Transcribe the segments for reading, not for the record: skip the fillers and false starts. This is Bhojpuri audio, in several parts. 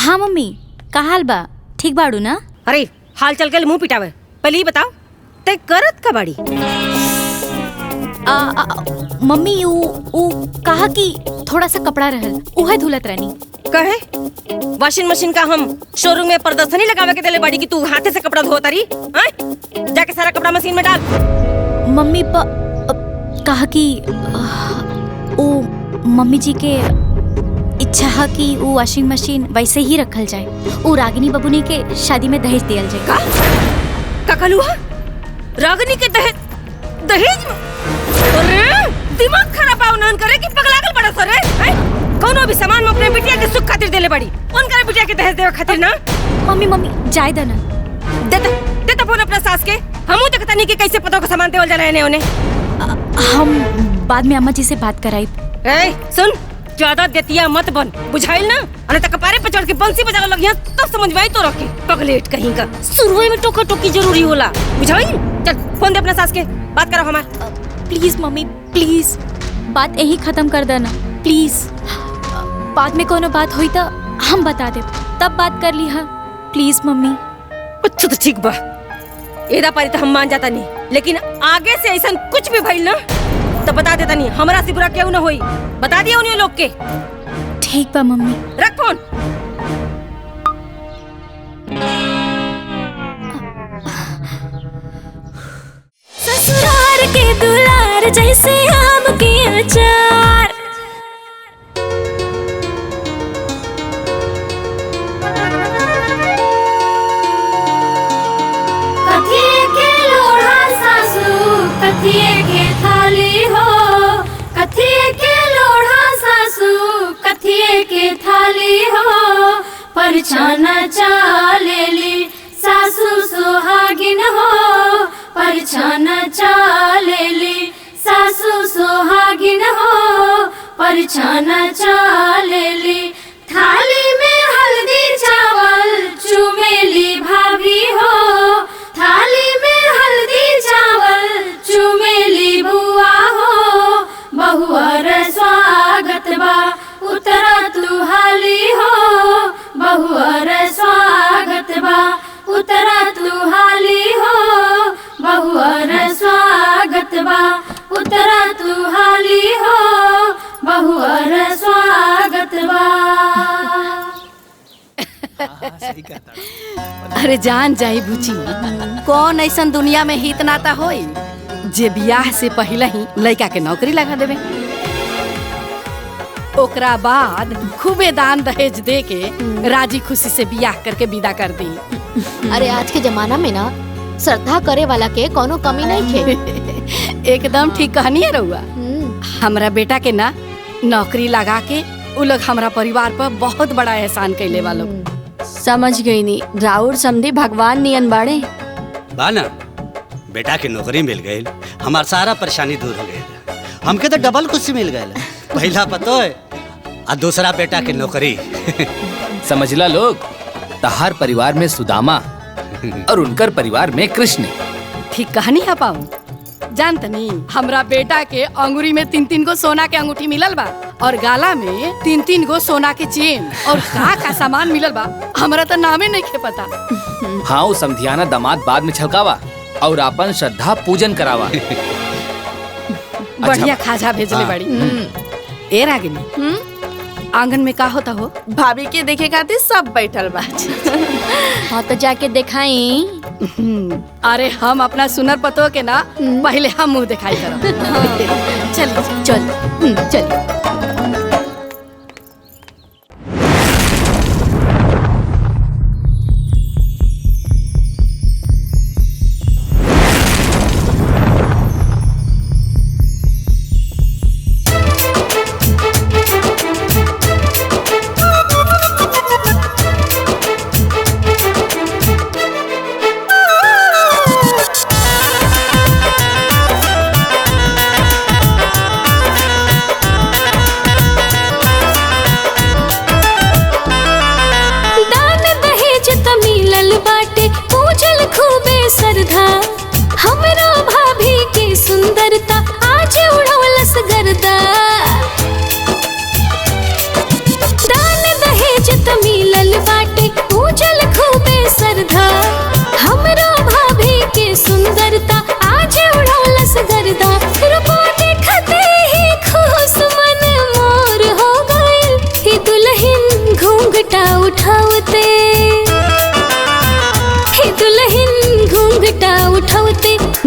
हाँ मम्मी, का हाल बा? ठीक बाड़ू ना? अरे हाल चल के मुंह पिटावे, पहले ही बताओ ते करत का बाड़ी? मम्मी ऊ कहा कि थोड़ा सा कपड़ा रहल, उहे धुलत रहनी। कहे वॉशिंग मशीन का हम शोरूम में प्रदर्शनी लगावे के देले बाड़ी कि तू हाथे से कपड़ा धोता रही? जाके सारा कपड़ा मशीन में डाल। मम्मी कहा कि ओ मम्मी जी के इच्छा है कि वो वॉशिंग मशीन वैसे ही रखल जाए, वो रागिनी बबुनी के शादी में दहेज दियल जाए। का कहलुहा? रागिनी के दहेज में? अरे दिमाग खराब है उन्हन करे कि पगलागल बड़ा सरे? कौनो भी सामान में अपने बिटिया के सुख खातिर देले बड़ी, उनका बिटिया के दहेज देवे खातिर ना? मम्मी जाय देना। देता फोन अपना सास के, हमहू देखता नहीं कि कैसे पतों का सामान देवल जाला एने ओने। हम बाद में अम्मा जी से बात कराई। सुन, ज्यादा देतिया मत बन, बुझाइल ना? अरे तक कपारे पे चढ़ के बंसी बजावे लगिया तो समझ में आई तो रखी पगलेट कहीं का। शुरुए में टोका टोकी जरूरी होला, बुझाइल? चल फोन दे अपना सास के, बात करो हमार। प्लीज मम्मी प्लीज, बात यही खत्म कर देना प्लीज। बाद में कोनो बात हुई तो हम बता दे, तब बात कर ली। हाँ प्लीज मम्मी। अच्छा तो ठीक बा, एदा पारी तो हम मान जाता नहीं, लेकिन आगे से ऐसा कुछ भी भइल ना तो बता देता नहीं, हमरा से बुरा क्यों ना होई, बता दिया उन्हें लोग के। ठीक बा मम्मी। रख फोन। ससुराल के दुलार जैसे आम के अचार, कथिए के लोढ़ा सासू कथिए के थाली हो, कथिए के लोढ़ा सासू कथिए के थाली हो, परछाना चालेली सासू सोहागिन हो, परछाना चालेली सासू सोहागिन हो, परछाना चालेली। थाली में हल्दी चावल चुमेली भाभी हो, थाली में हल्दी चावल चुमेली बुआ हो, बहुअर स्वागत बा उतरा तू हाली हो, बहुअर स्वागत बा उतरा तू हाली हो, बहुअर स्वागत बा उतरा तू हाली हो, बहुअर स्वागत बा। अरे जान जाई बुची, कौन ऐसन दुनिया में हित नाता होई जे बियाह से पहले ही लड़का के नौकरी लगा देवे, ओकरा बाद खूबे दान दहेज दे के राजी खुशी से बियाह करके विदा कर दी। अरे आज के जमाना में ना श्रद्धा करे वाला के कोनो कमी नहीं खे। एकदम ठीक कहनी है रउआ। हमरा बेटा के ना नौकरी लगा के उ लोग हमरा परिवार पर बहुत बड़ा एहसान कैले वालो। समझ गई नी, राउर समधी भगवान नियन बाड़े बाना। बेटा के नौकरी मिल गई, हमार सारा परेशानी दूर हो गई, हमके तो डबल खुशी मिल गई। पहला पतो है और दूसरा बेटा के नौकरी। समझला लोग, तहार परिवार में सुदामा और उनकर परिवार में कृष्ण। ठीक कहानी है पाऊ। जानत नहीं, हमरा बेटा के अंगूरी में 3-3 गो सोना के अंगूठी मिलल बा और गाला में 3-3 गो सोना के चेन और का सामान मिलल बा, हमरा तो नामे नहीं के पता। हाँ, वो समधियाना दामाद बाद में छलकावा और अपन श्रद्धा पूजन करावा। बढ़िया खाजा भेजले बड़ी। ए रागिनी, आंगन में का होता हो? भाभी के देखे खातिर सब बैठल बा। हाँ तो जाके दिखाई। अरे हम अपना सुनर पतो के ना पहले हम मुंह दिखाई करब। चल चल चल।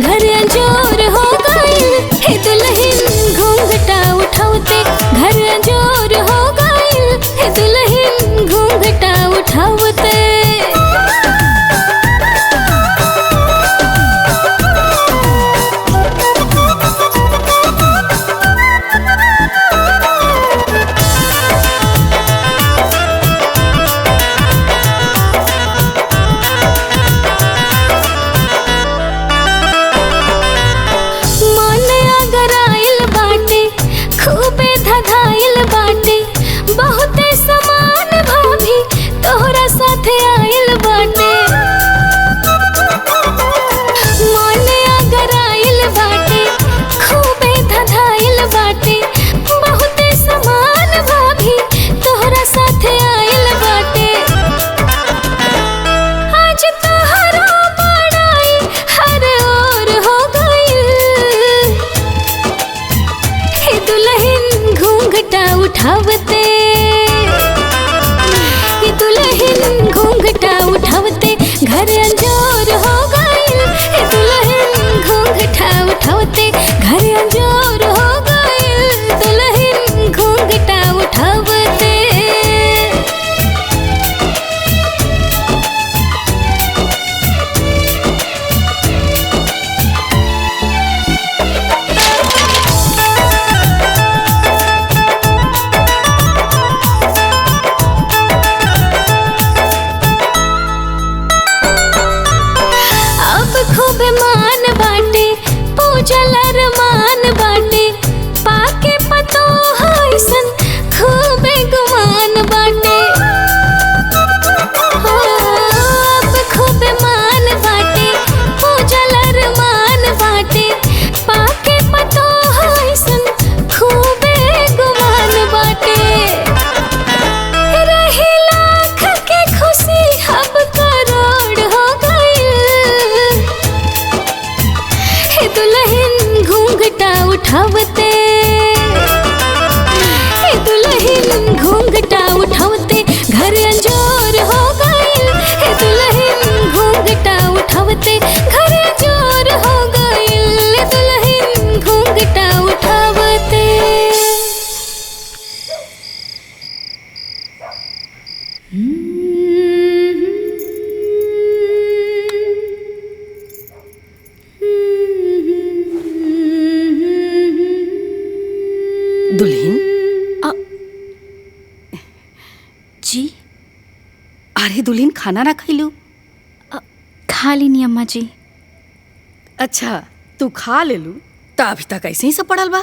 घर अंजोर हो गइल हे दुल्हन घूंघटा उठावते घर अंजोर हो गइल हे दुल्हन घूंघटा उठावते उठावते ये दुल्हन घूंघटा उठावते घर अंजोर हो गइल ये दुल्हन घूंघटा उठावते घर अंजोर हो गइल दुल्हन घूंघटा उठावते मान बाटे पूजल अरमान बाटे पाके पतो हईसन खूबे गुमान बाटे अब खूबे मान बाटे पूजल अरमान बाटे पाके पतो हईसन खूबे गुमान बाटे रही लाख के खुशी अब करोड़ हो दुल्हन घूंघटा उठावते दुल्हन घूंघटा उठावते घर अंजोर हो गइल दुल्हन घूंघटा उठावते घर अंजोर हो गइल दुल्हन घूंघटा उठावते दुल्हन जी अरे दुल्हन खाना ना खैलू खा लीनी अम्मा जी। अच्छा तू खा लेलू तो अभी तक ऐसे ही सब पड़ल बा।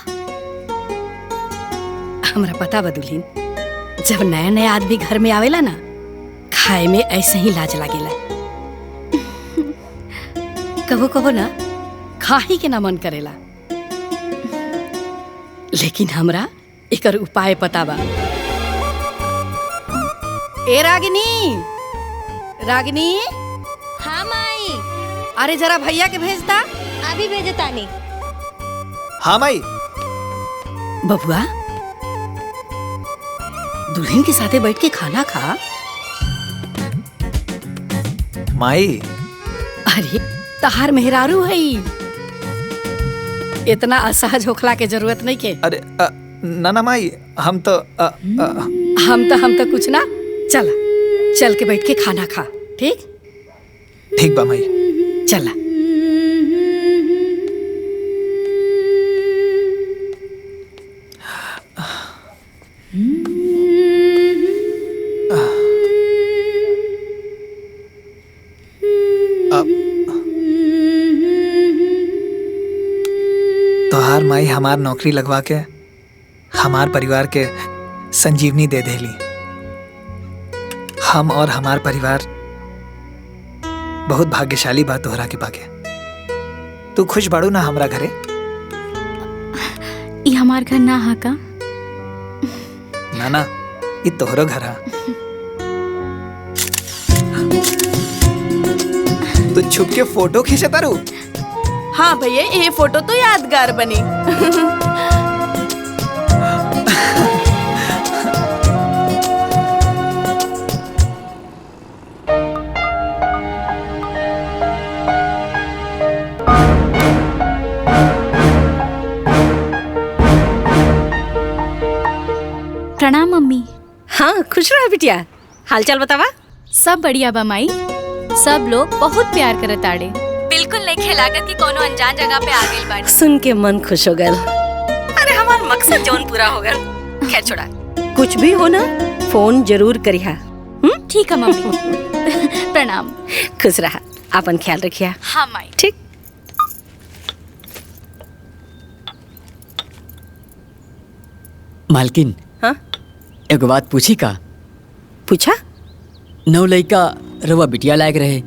हमरा पता बा दुल्हन, जब नया नया आदमी घर में आवेला ना खाए में ऐसे ही लाज लागेला। कबो कबो ना खा ही के ना मन करेला, लेकिन हमरा एकर उपाय पता बा। ए रागिनी, रागिनी। हाँ माई। अरे जरा भैया के भेजता। अभी भेजे तानी। हाँ माई। बबुआ दुल्हन के साथे बैठ के खाना खा। माई अरे तहार मेहरारू है, इतना असहज होखला के जरूरत नहीं के। अरे ना माई, हम तो कुछ ना। चला चल के बैठ के खाना खा। ठीक ठीक बा माई। चला। तोहार माई हमार नौकरी लगवा के हमार परिवार के संजीवनी दे देली। हम और हमार परिवार बहुत भाग्यशाली बा तोहरा के पाके। तू खुश बाड़ू ना हमरा घरे? ये हमार घर ना हा का? ना ये तोहरो घर हा। तू छुप के फोटो खींचे तारू? हाँ भैया, ये फोटो तो यादगार बनी। हाँ खुश रहा बिटिया। हाल चाल बतावा। सब बढ़िया बा माई। सब लोग बहुत प्यार करत आड़े। बिल्कुल नहीं लागत कि कोनो अनजान जगह पे आ गइल बाड़ी। सुन के मन खुश हो गल। अरे हमार मकसद जौन पूरा हो गल। खैर छोड़ा, कुछ भी हो ना फोन जरूर करिहा। ठीक है मम्मी। प्रणाम। खुश रहा, अपन ख्याल रखिया। हाँ माई। ठीक। मालकिन, हाँ एगो बात पूछी का? पूछा। नौ लइका रवा बिटिया लायक रहे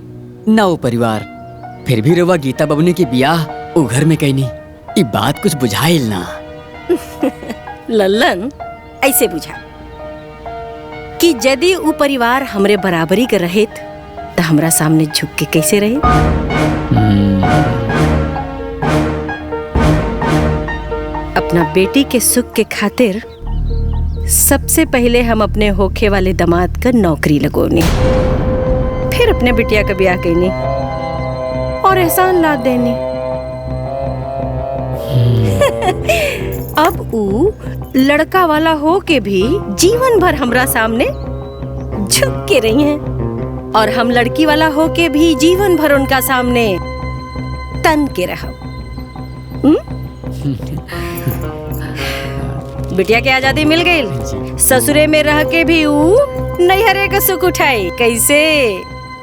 ना वो परिवार, फिर भी रवा गीता बबनी के बियाह वो घर में कहनी। ये बात कुछ बुझाइल ना। लल्लन ऐसे बुझा कि यदि वो परिवार हमरे बराबरी के रहित तो हमरा सामने झुक के कैसे रहे। अपना बेटी के सुख के खातिर सबसे पहले हम अपने होखे वाले दामाद का नौकरी लगोनी, फिर अपने बिटिया का ब्याह करनी और एहसान लाद देनी। अब ऊ लड़का वाला हो के भी जीवन भर हमरा सामने झुक के रही हैं और हम लड़की वाला हो के भी जीवन भर उनका सामने तन के रहा। बिटिया के आजादी मिल गई, ससुरे में रह के भी ऊ नैहरे का सुख उठाई। कैसे?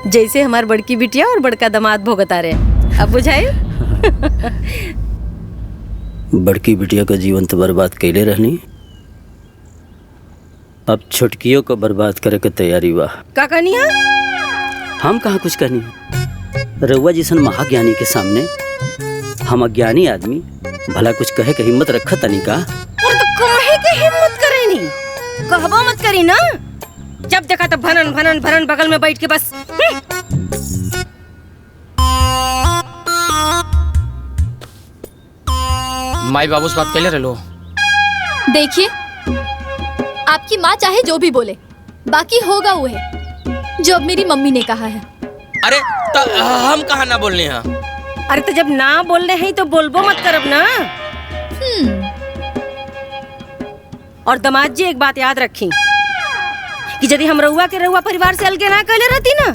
जैसे हमार बड़की बिटिया और बड़का दामाद भोगता रहे। अब बुझाई? बड़की बिटिया का जीवन तो बर्बाद कैले रहनी, अब छोटकियों को बर्बाद करे के तैयारी बा। का कहनिया? हम कहाँ कुछ कहनी, रउआ जैसन महाज्ञानी के सामने हम अज्ञानी आदमी भला कुछ कहे के हिम्मत रखा तनी का? और तो कहे के हिम्मत करे नी, कहबो मत करी ना। जब देखा तो भनन भनन भनन बगल में बैठ के बस। माई बाबू से बात कैले रहे लो। देखिए, आपकी माँ चाहे जो भी बोले, बाकी होगा वो है जो अब मेरी मम्मी ने कहा है। अरे हम कहाँ ना बोलने हैं? अरे तो जब ना बोल रहे हैं तो बोलबो मत करब ना। और दामाद जी एक बात याद रखी कि यदि हम रउआ के रउआ परिवार से अलगे ना कैले रहती ना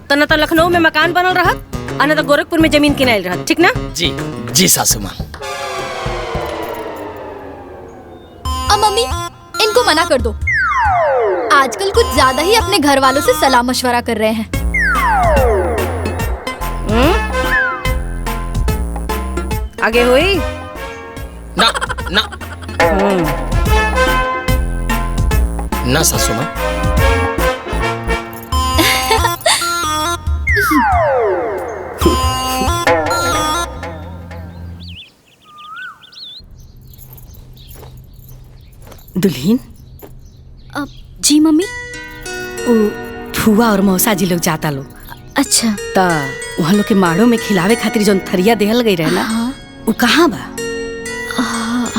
तो न तो लखनऊ में मकान बनल रहत और न तो गोरखपुर में जमीन किनाइल रहत। ठीक ना? जी जी सासू माँ। मम्मी, इनको मना कर दो। आजकल कुछ ज्यादा ही अपने घर वालों से सलाह मशवरा कर रहे हैं। आगे हुई ना ना ना सासू माँ। दुल्हीन। जी मम्मी। फुआ और मौसा जी लोग जाता लोग। अच्छा। ता वहाँ लोग के माड़ो में खिलावे खातिर जो थरिया देहल गई रहे ना, वो कहाँ बा?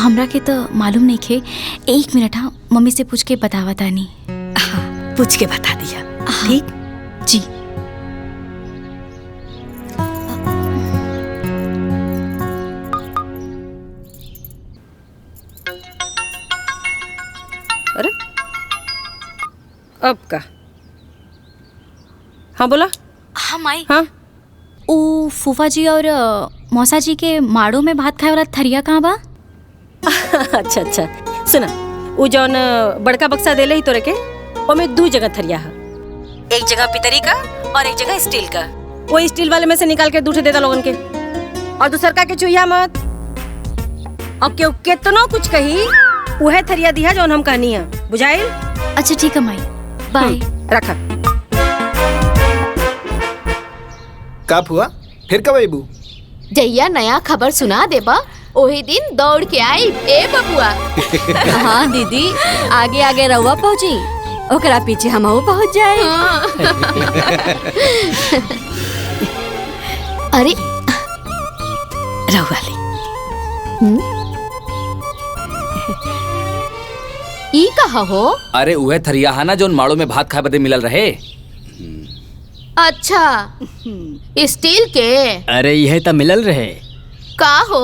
हमरा के तो मालूम नहीं खे। एक मिनट। हाँ, मम्मी से पूछ के बतावा तानी। पूछ के बता दिया। ठीक जी। अरे अब का? हाँ बोला। हाँ माई। हाँ ओ फूफा जी और मौसा जी के माड़ो में भात खाए वाला थरिया कहाँ बा? अच्छा अच्छा सुना, वो जौन बड़का बक्सा देले ही तो रखे, ओमे 2 जगह थरिया है। एक जगह पितरी का और एक जगह स्टील का। वो स्टील वाले में से निकाल के दूठे देता लोगन के, और दूसर का के चुहिया मत। अब क्यों कितनो कुछ कही वह थरिया दिया जौन हम कहनी है। बुझाइल? अच्छा ठीक है माई। बाय। रखा। का हुआ? फिर कब आईबू? जैया नया खबर सुना देबा ओही दिन दौड़ के आई। ए बबुआ। हाँ दीदी, आगे आगे रहुआ पहुँची, ओकरा पीछे हमहू पहुँच जाए। अरे रहुआ ले। ई कहा हो? अरे उहे थरिया है ना जोन माड़ो में भात खाए बदे मिलल रहे। अच्छा, स्टील के? अरे यह तो मिलल रहे। का हो?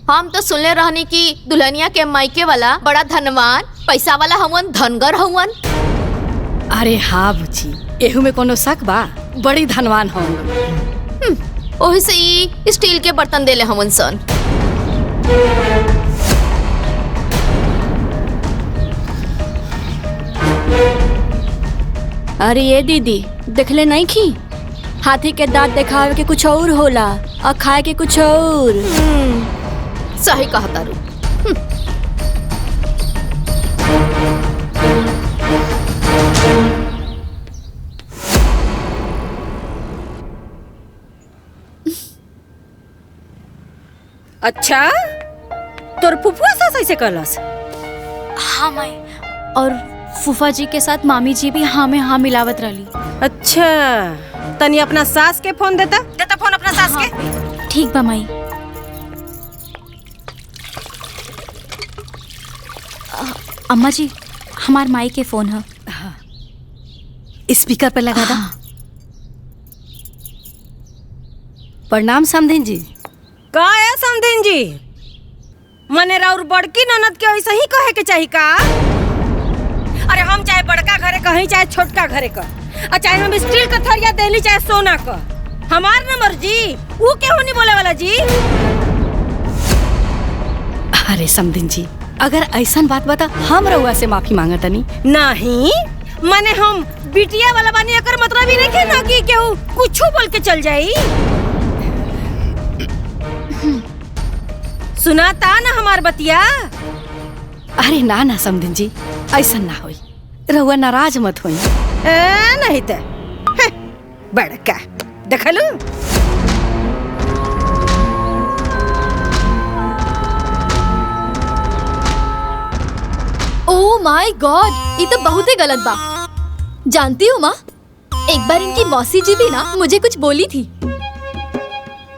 हम तो सुनले रहनी कि दुल्हनिया के मायके वाला बड़ा धनवान पैसा वाला हवन, धनगर हवन। अरे हाँ बुची, एहू में कोनो शक बा? बड़ी धनवान हो। ओही से ई स्टील के बर्तन देले हमन सन। अरे ये दीदी देखले नहीं की, हाथी के दांत दिखावे के कुछ और होला और खाए के कुछ और। सही कहा तारू। अच्छा, तोर फुफुआ सास ऐसे कहलस? हाँ माई, और फूफा जी के साथ मामी जी भी हाँ में हाँ मिलावत रही। अच्छा, तनी अपना सास के फोन देता फोन अपना सास के। ठीक बा माई। अम्मा जी, हमार माई के फोन है। स्पीकर पे लगा दा। प्रणाम समधिन जी। का है समधिन जी? मने राउर बड़की ननद के ऐसे ही कहे के चाहिए का? अरे हम चाहे बड़का घरे कहीं चाहे छोटका घरे का, और चाहे हम स्टील का थरिया देली चाहे सोना का, हमार न मर्जी, वो क्यों नहीं बोले वाला जी? अरे समधिन जी, अगर ऐसन बात बता हम रउआ से माफी मांगतनी। नहीं, मने हम बिटिया वाला बानी, अकर मतलब ही नहीं ना कि केहू कुछ बोल के चल जाई। सुनाता ना हमार बतिया? अरे ना ना समधिन जी, ऐसा ना होई, रउआ नाराज मत होई। नहीं तो बड़का देखलू। ओह माय गॉड, ये तो बहुत ही गलत बा। जानती हो माँ, एक बार इनकी मौसी जी भी ना मुझे कुछ बोली थी।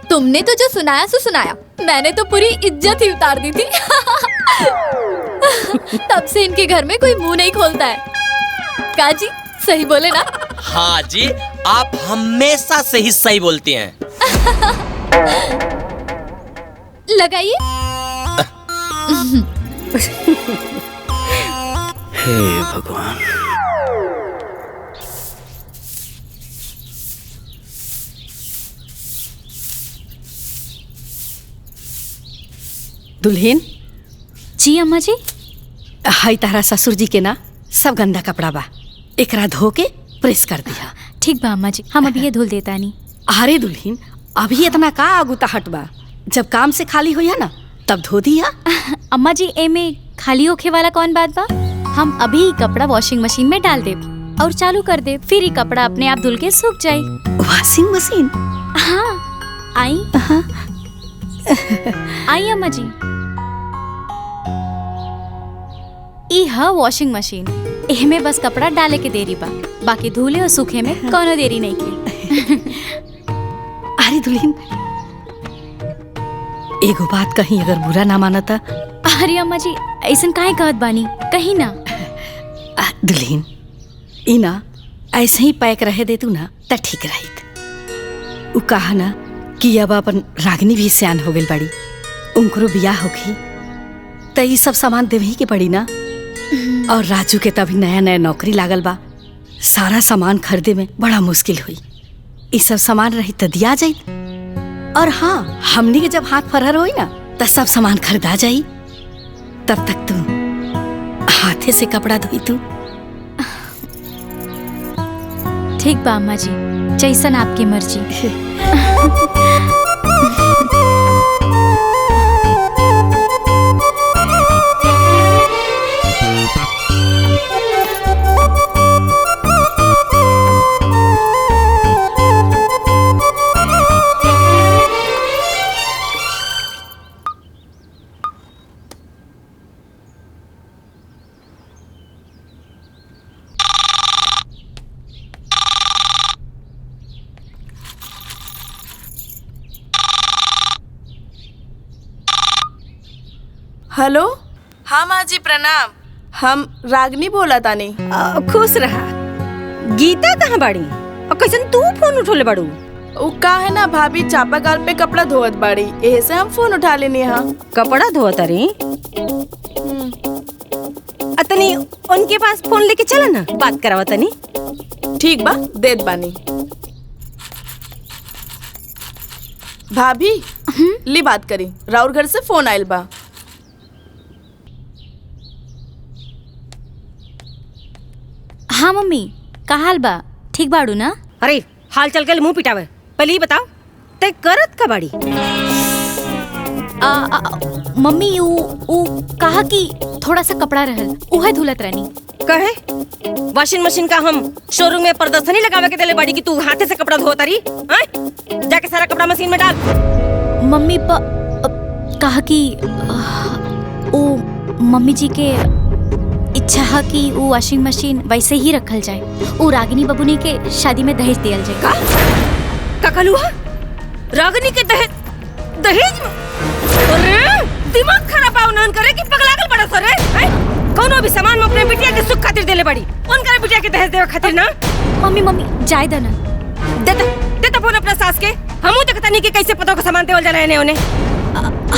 तुमने तो जो सुनाया सो सुनाया, मैंने तो पूरी इज्जत ही उतार दी थी। तब से इनके घर में कोई मुंह नहीं खोलता है। का जी, सही बोले ना? हाँ जी, आप हमेशा से ही सही बोलती हैं। लगाइए। हे भगवान। दुल्हन जी अम्मा जी। हाय तारा ससुर जी के ना सब गंदा कपड़ा बा, एकरा धो के प्रेस कर दिया। ठीक बा अम्मा जी, हम अभी ये धुल देता नहीं। अरे दुल्हन, अभी इतना का आगुताहट बा, जब काम से खाली होया ना तब धो दिया। अम्मा जी, एमे खाली होखे वाला कौन बात बा? हम अभी ही कपड़ा वॉशिंग मशीन में डाल देब और चालू कर देब, फिर ही कपड़ा अपने आप धुल के सूख जाई। Washing machine? हाँ, आई। आई अम्मा जी। ई है वॉशिंग मशीन, एहमे बस कपड़ा डाले के देरी बा, बाकी धुले और सूखे में कोनो देरी नहीं के। अरे दुल्हन, एगो बात कहीं अगर बुरा ना मानता? अरे अम्मा जी, ऐसन काहे कहत बानी, कहीं ना। दुल्हन, ई ना ऐसे ही पैक रहे दे तू ना त ठीक रहित। उ कहा ना कि अब अपन रागनी भी सियान हो गई बड़ी, उनको बियाह होगी त ई सब सामान देवही के पड़ी ना। और राजू के तभी नया नया नौकरी लागल बा, सारा सामान खरीदे में बड़ा मुश्किल हुई। ई सब सामान रही त दिया जाई, और हाँ, हमनी के जब हाथ फरहर होई ना त सब सामान खरीदा जाई। तब तक तू हाथे से कपड़ा धोई तू। ठीक बा अम्मा जी, जैसन आपकी मर्जी। हेलो। हाँ माँ जी प्रणाम, हम रागनी बोला तानी। खुश रहा। गीता कहाँ बाड़ी और कैसन तू फोन उठोले बाड़ू? उ का है ना भाभी चापाकल पे कपड़ा धोवत बाड़ी, एहे से हम फोन उठा लेनी। हाँ, कपड़ा धोवत रही? तनी उनके पास फोन लेके चला ना, बात करावा तनी। ठीक बा, देत बानी। भाभी ली बात करी, राउर घर से फोन आयल बा। हाँ मम्मी, का हाल बा? ठीक बाड़ू ना? अरे हाल चल के मुंह पिटावे, पहले ही बताओ तय करत का बाड़ी? मम्मी ऊ कहा कि थोड़ा सा कपड़ा रहल, उहे धुलत रहनी। कहे वॉशिंग मशीन का हम शोरूम में प्रदर्शनी लगावे के देले बाड़ी कि तू हाथे से कपड़ा धोता रही? जाके सारा कपड़ा मशीन में डाल। मम्मी कहा कि ओ मम्मी जी के इच्छा है कि वो वॉशिंग मशीन वैसे ही रखल जाए, वो रागिनी बबुनी के शादी में दहेज दियल जाए। का कहलुआ? रागिनी के दहेज में? अरे दिमाग खराब पाउनन करे कि पगलागल बड़ा सरे? कौनो भी सामान में अपने बिटिया के सुख खातिर देले बड़ी, उनकर बिटिया के दहेज देवे खातिर ना। मम्मी जाय देना। देता फोन अपना सास के, हमहू देखता नहीं कि कैसे पतो का सामान देवल जाला एने ओने।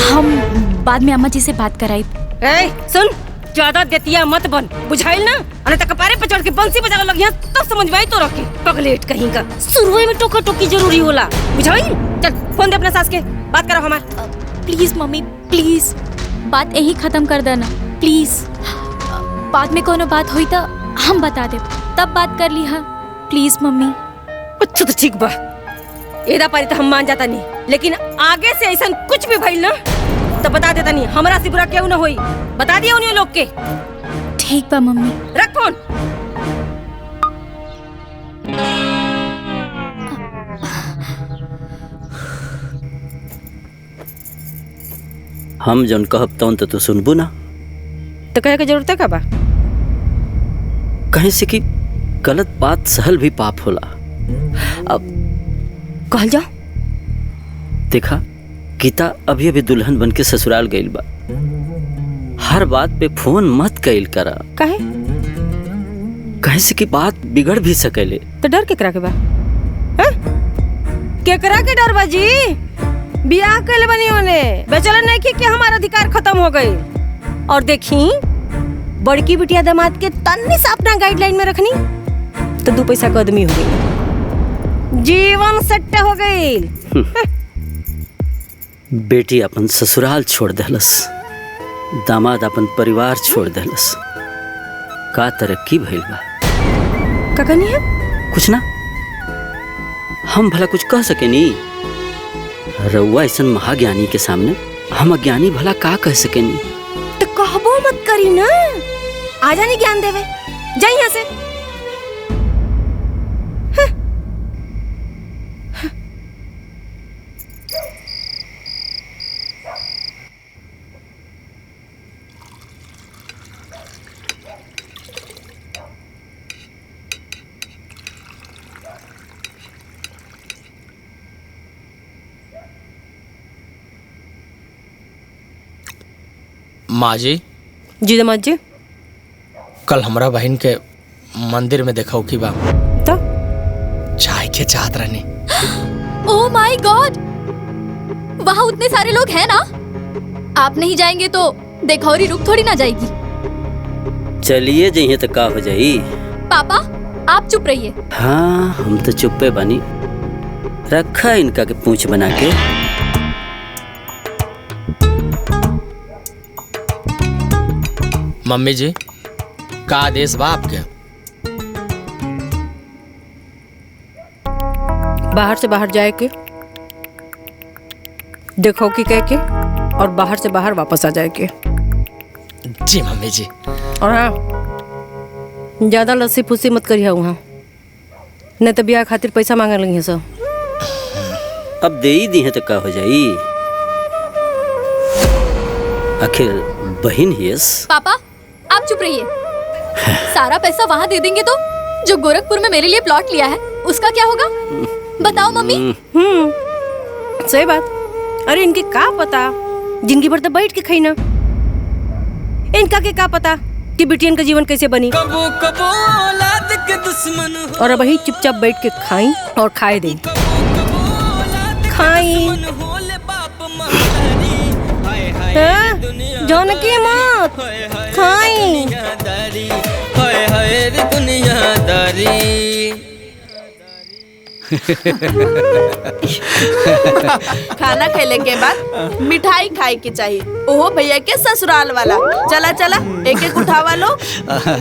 हम बाद में अम्मा जी से बात कराई। सुन, ज्यादा देतिया मत बन, बुझाइल ना? अरे तक कपारे पे चढ़ के बंसी बजावे लगिया तो समझ में आई तो रखी पगलेट कहीं का। शुरू में टोका टोकी जरूरी होला, बुझाइल? चल फोन दे अपना सास के, बात करो हमार। प्लीज मम्मी प्लीज, बात यही खत्म कर देना प्लीज। बाद में कोनो बात हुई तो हम बता दे, तब बात कर ली। हाँ प्लीज मम्मी। अच्छा तो ठीक बा, एदा पारी तो हम मान जाता नहीं, लेकिन आगे से ऐसा कुछ भी भइल ना तो बता देता नहीं, हमरा से बुरा क्यों ना होई, बता दिया उन्हें लोग के। ठीक बा मम्मी। रख फोन। हम जौन कहब तौन तो तू सुनबू ना, तो कहे के जरूरत है का बा? कहीं से कि गलत बात सहल भी पाप होला। अब कहल जाओ। देखा, गीता अभी अभी दुल्हन बन के ससुराल गइल बा, हर बात पे फोन मत कइल करा। कहे से कि बात बिगड़ भी सकेले। तो डर केकरा के बा? केकरा के डर बाजी? बियाह कइले बनी होने, बेचैन नहीं कि हमारा अधिकार खत्म हो गई। और देखी, बड़की बिटिया दामाद के तन्नी से अपना गाइडलाइन में रखनी तो 2 पैसा का आदमी हो गई, जीवन सेट हो गई। बेटी अपन ससुराल छोड़ देलस, दामाद अपन परिवार छोड़ देलस, का तरक्की भइल बा? का कहनी है? कुछ ना, हम भला कुछ कह सके नी? रउआ ऐसन महाज्ञानी के सामने हम अज्ञानी भला का कह सके नी? तो कहबो मत करी ना, आ जानी ज्ञान देवे, जाई यहाँ से। माँ जी। जी दामाद जी। कल हमरा बहन के मंदिर में देखा की बा, तो चाय के चाहत रहनी। ओह माय गॉड, वहाँ उतने सारे लोग हैं ना, आप नहीं जाएंगे तो देखौरी रुक थोड़ी ना जाएगी। चलिए जइए तो का हो जाई। पापा आप चुप रहिए। हाँ हम तो चुप्पे बनी, रखा इनका के पूंछ बना के। मम्मी जी, का आदेश बा आपके? बाहर से बाहर जाए के, देखो कि कह के, और बाहर से बाहर वापस आ जाए के। जी मम्मी जी। और हाँ, ज्यादा लस्सी फुस्सी मत करिए वहाँ, नहीं तो ब्याह खातिर पैसा मांगे लगी सब। अब दे ही दी है तो का हो जाई, आखिर बहन ही है। पापा आप चुप रहिए। सारा पैसा वहाँ दे देंगे तो जो गोरखपुर में मेरे लिए प्लॉट लिया है उसका क्या होगा? बताओ मम्मी। सही बात। अरे इनके का पता, जिंदगी भर तो बैठ के खाई ना, इनका के का पता कि बिटियन का जीवन कैसे बनी। कबो कबो औलाद के दुश्मन हो, और वही चुपचाप बैठ के खाई और खाए दे, खाई जानकी मत खाई। हाय हाय रे दुनियादारी। खाना खेले के बाद मिठाई खाए की चाहिए, ओहो भैया के ससुराल वाला। चला चला एक एक उठावा लो।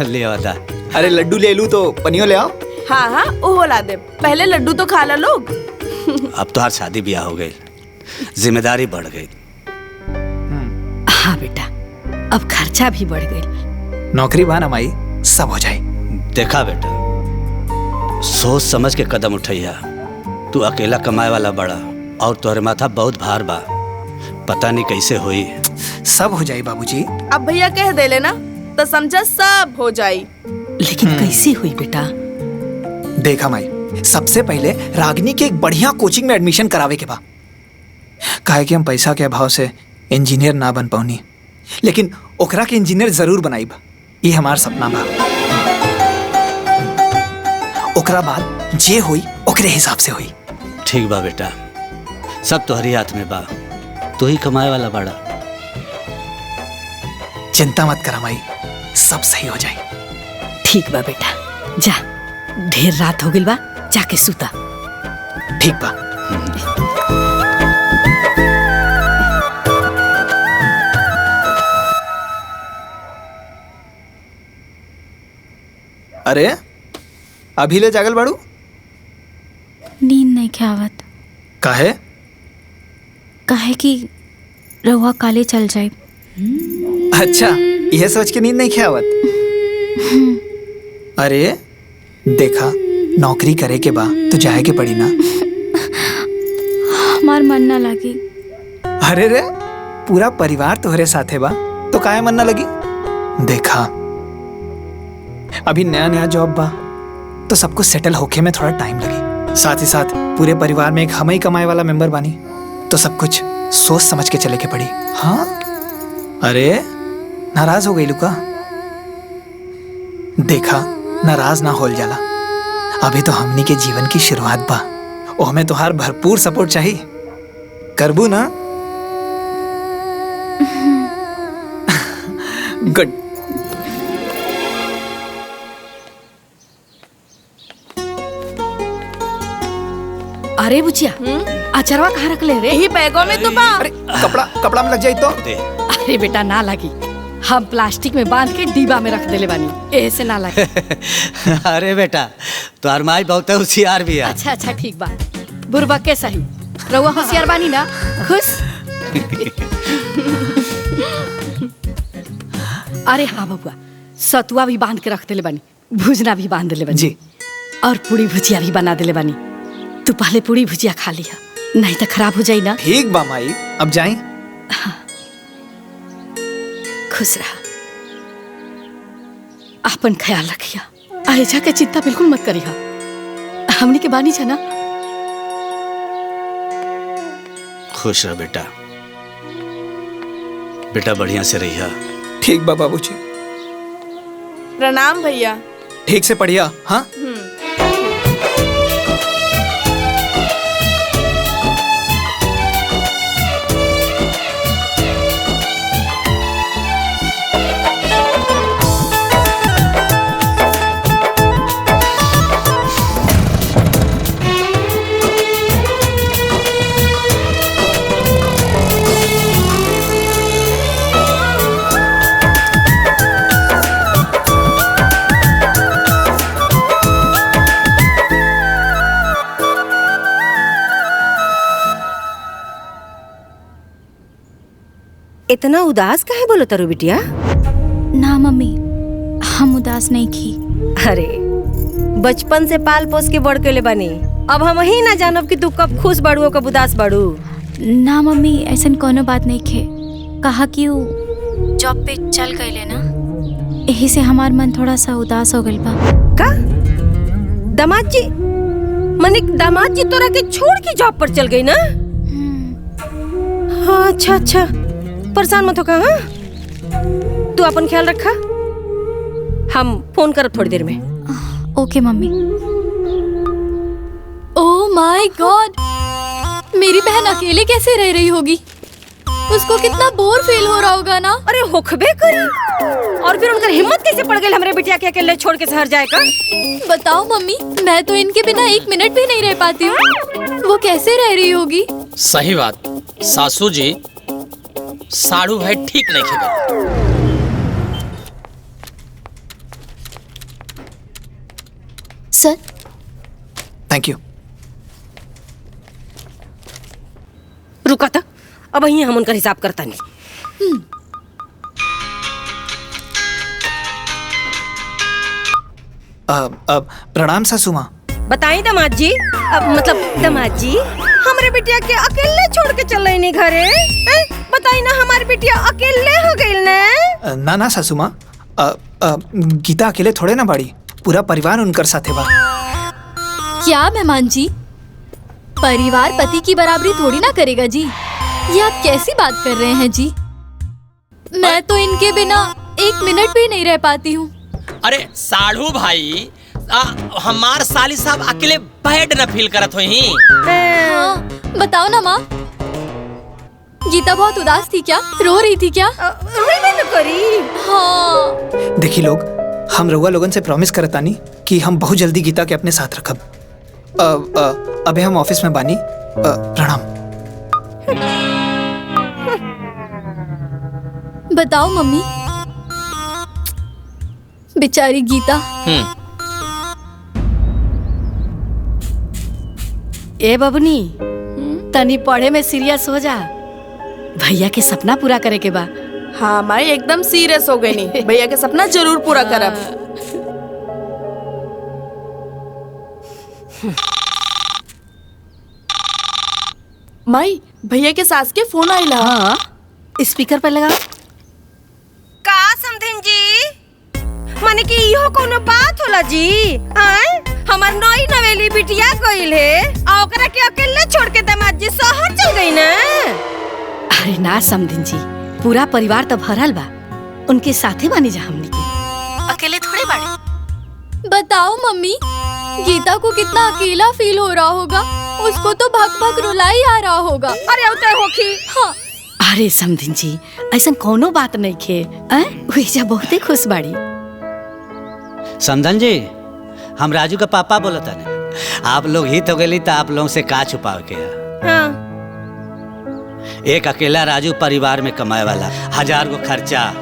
ले आदा। अरे लड्डू ले लूं तो पनियो ले आओ। हाँ हाँ ओहो ला दे, पहले लड्डू तो खा ला लोग। अब तो हर शादी ब्याह हो गई, जिम्मेदारी बढ़ गई। हाँ बेटा, अब खर्चा भी बढ़ गई। नौकरी बा ना माई, सब हो जाए। देखा बेटा, सोच समझ के कदम उठैया। तू अकेला कमाए वाला बड़ा और तोहरे माथा बहुत भार बा, पता नहीं कैसे होई। सब हो जाए बाबूजी। अब भैया कह दे लेना तो समझा सब हो जाए। लेकिन कैसे हुई बेटा? देखा माई, सबसे पहले रागिनी के एक बढ़िया कोचिंग में एडमिशन करावे के बा। काहे कि हम पैसा के अभाव से इंजीनियर ना बन पाऊनी, लेकिन ओकरा के इंजीनियर जरूर बनाईब। ये हमार सपना बा। ओकरा बाद जे होई ओकरे हिसाब से होई। ठीक बा बेटा, सब तुम्हारी हाथ में बा, तू ही कमाए वाला बड़ा। चिंता मत करा माई, सब सही हो जाए। ठीक बा बेटा, जा, ढेर रात हो गई बा, जाके सुता। ठीक बा। अरे अभी ले जागल बाड़ू? नींद नहीं के आवत। काहे? काहे कि रहुआ काले चल जाए। अच्छा, यह सोच के नींद नहीं के आवत? अरे देखा, नौकरी करे के बा तो जाए के पड़ी ना। हमार मन ना लगी। अरे रे, पूरा परिवार तोहरे साथे बा तो काहे मन ना लगी? देखा, अभी नया नया जॉब बा तो सब कुछ सेटल होके में थोड़ा टाइम लगी। साथ ही साथ पूरे परिवार में एक हम ही कमाए वाला मेंबर बानी, तो सब कुछ सोच समझ के चले के पड़ी। हाँ, अरे नाराज हो गई लुका? देखा, नाराज ना होल जाला। अभी तो हमनी के जीवन की शुरुआत बा, ओ हमें तोहार भरपूर सपोर्ट चाहिए। करबू ना? गुड। अरे बुचिया, अचरवा कहाँ रख ले रे? यही बैगों में तो बा। अरे कपड़ा में लग जाए तो? अरे बेटा ना लगी, हम प्लास्टिक में बांध के डिब्बा में रख देले बानी, ऐसे ना लगे। अरे बेटा, तुम्हार माई बहुत होशियार भी है। अच्छा अच्छा ठीक बा, बुरबक के सही, रउआ होशियार बानी ना? खुश? अरे हाँ बबुआ, सतुआ भी बांध के रख देले बानी, भुजना भी बांध देले बानी जी, और पूरी भुजिया भी बना देले बानी। तू पहले पूरी भुजिया खा लिया, नहीं तो खराब हो जाई ना। ठीक बा माई, अब जाएं? हाँ। खुश रहा, अपन ख्याल रखिया, आयजा के चिंता बिल्कुल मत करिया, हमनी के बानी ना। खुश रह बेटा, बेटा बढ़िया से रहिया। ठीक बा बाबूजी। प्रणाम भैया। ठीक से पढ़िया। हाँ, इतना उदास काहे बोलो तारू बिटिया? ना मम्मी, हम उदास नहीं की। अरे बचपन से पाल पोस के बड़ के ले बनी, अब हम ही ना जानब कि तू कब खुश बाड़ू कब उदास बाड़ू। ना मम्मी, ऐसा कोनो बात नहीं खे। कहा कि वो जॉब पे चल गए ना, यही से हमार मन थोड़ा सा उदास हो गइल बा। का दामाद जी, मने दामाद जी तोरा के छोड़ के जॉब पर चल गई ना? हाँ, अच्छा अच्छा, परेशान मत हो का। हाँ, तू अपन ख्याल रखा, हम फोन करब थोड़ी देर में। ओके मम्मी। ओह माय गॉड, मेरी बहन अकेले कैसे रह रही होगी? उसको कितना बोर फील हो रहा होगा ना। अरे होखबे करी, और फिर उनकर हिम्मत कैसे पड़ गई हमरे बिटिया के अकेले छोड़ के शहर जाए का? बताओ मम्मी, मैं तो इनके बिना 1 मिनट भी नहीं रह पाती हूँ। वो कैसे रह रही होगी? सही बात सासू जी, साड़ू भाई ठीक नहीं खेल। सर थैंक यू। रुका था, अब यही हम उनका हिसाब करता नहीं। प्रणाम सासू माँ। बताई दामाद जी, मतलब दामाद जी, हमारे बिटिया के अकेले छोड़ के चल रही नहीं घरे। बताई ना, हमारी बिटिया अकेले हो गई ना। ना ना सासू माँ, गीता अकेले थोड़े ना बाड़ी, पूरा परिवार उनकर साथे बा। क्या मेहमान जी, परिवार पति की बराबरी थोड़ी ना करेगा जी। ये आप कैसी बात कर रहे हैं जी? मैं तो इनके बिना 1 मिनट भी नहीं रह पाती हूँ। अरे साढ़ू भाई, हमार साली साहब अकेले बैड न फील करत हो ही। बताओ ना माँ, गीता बहुत उदास थी क्या? रो रही थी क्या? करी। हाँ। देखी लोग, हम रउआ लोगन से प्रॉमिस करतानी कि हम बहुत जल्दी गीता के अपने साथ रखब। अबे हम ऑफिस में बानी। प्रणाम। बताओ मम्मी, बेचारी गीता। ए बबनी, तनी पढ़े में सीरियस हो जा, भैया के सपना पूरा करे के बा। हाँ माई, एकदम सीरियस हो गई नहीं, भैया के सपना जरूर पूरा करब। माई, भैया के सास के फोन आइला। हाँ, स्पीकर पे लगा। का समधिन जी, माने कि इहो कोनो बात होला जी? हमार नई नवेली बिटिया गइल है, आ ओकरा के अकेले छोड़ के दामाद जी शहर चल गई ना। अरे ना समधिन जी, पूरा परिवार तो भरल बा, उनके साथे बानी जा हमनी के, अकेले थोड़े बाड़े। बताओ मम्मी, गीता को कितना अकेला फील हो रहा होगा। उसको तो भग भग रुलाई आ रहा होगा। अरे उतर होखी। हाँ। अरे समधिन जी, ऐसा कोनो बात नहीं खे, वही बहुते खुश बाड़ी। समधन जी, हम राजू का पापा बोलता ने, आप लोग ही तो गली तो आप लोगों से का छुपाव के है? हाँ। एक अकेला राजू परिवार में कमाए वाला, 1000 गो खर्चा,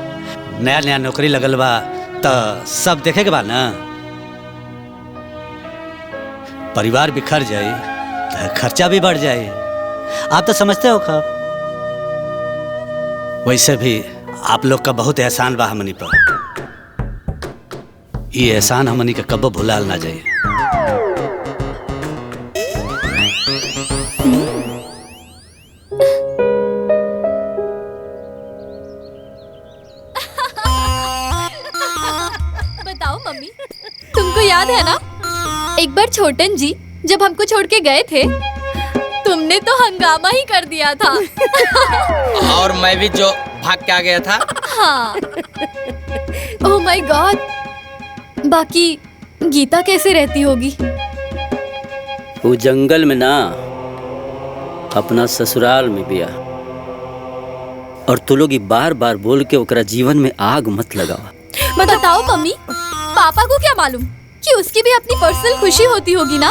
नया नया नौकरी लगल बा, तो सब देखे के बा ना। परिवार बिखर जाए तो खर्चा भी बढ़ जाए, आप तो समझते हो खा। वैसे भी आप लोग का बहुत एहसान बा हमनी पर, ये एहसान हमनी का कब्बो भुलाल ना जाए। बताओ मम्मी, तुमको याद है ना, एक बार छोटन जी जब हमको छोड़ के गए थे, तुमने तो हंगामा ही कर दिया था। और मैं भी जो भाग के आ गया था। हाँ। ओह माय गॉड। बाकी गीता कैसे रहती होगी? वो जंगल में ना, अपना ससुराल में बिया। और तू लोग बार बार बोल के ओकरा जीवन में आग मत लगावा। बताओ मम्मी, पापा को क्या मालूम कि उसकी भी अपनी पर्सनल खुशी होती होगी ना?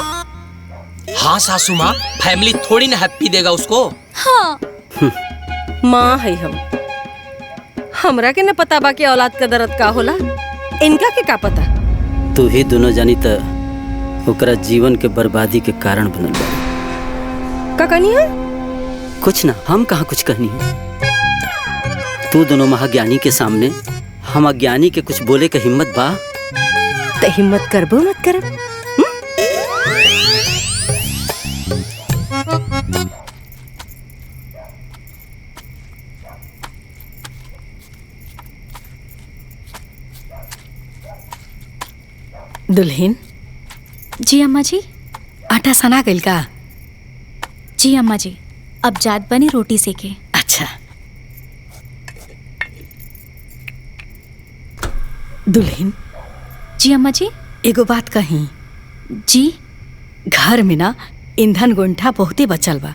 हाँ सासू माँ, फैमिली थोड़ी ना हैप्पी देगा उसको। हाँ। माँ है हम, हमरा के न पता बा कि औलाद का दर्द का होला, इनका के का पता। तू ही दोनों जानी त ओकरा जीवन के बर्बादी के कारण बनल बा। का कहनी है? कुछ ना, हम कहाँ कुछ कहनी है। तू दोनों महाज्ञानी के सामने हम अज्ञानी के कुछ बोले का हिम्मत बा? तो हिम्मत करबो मत करब। दुल्हन जी अम्मा जी। आटा सना गइल का? जी अम्मा जी, अब जात बनी रोटी सेके। अच्छा। दुल्हन जी अम्मा जी। एगो बात कही जी। घर में ना ईंधन गोंठा बहुते बचल बा,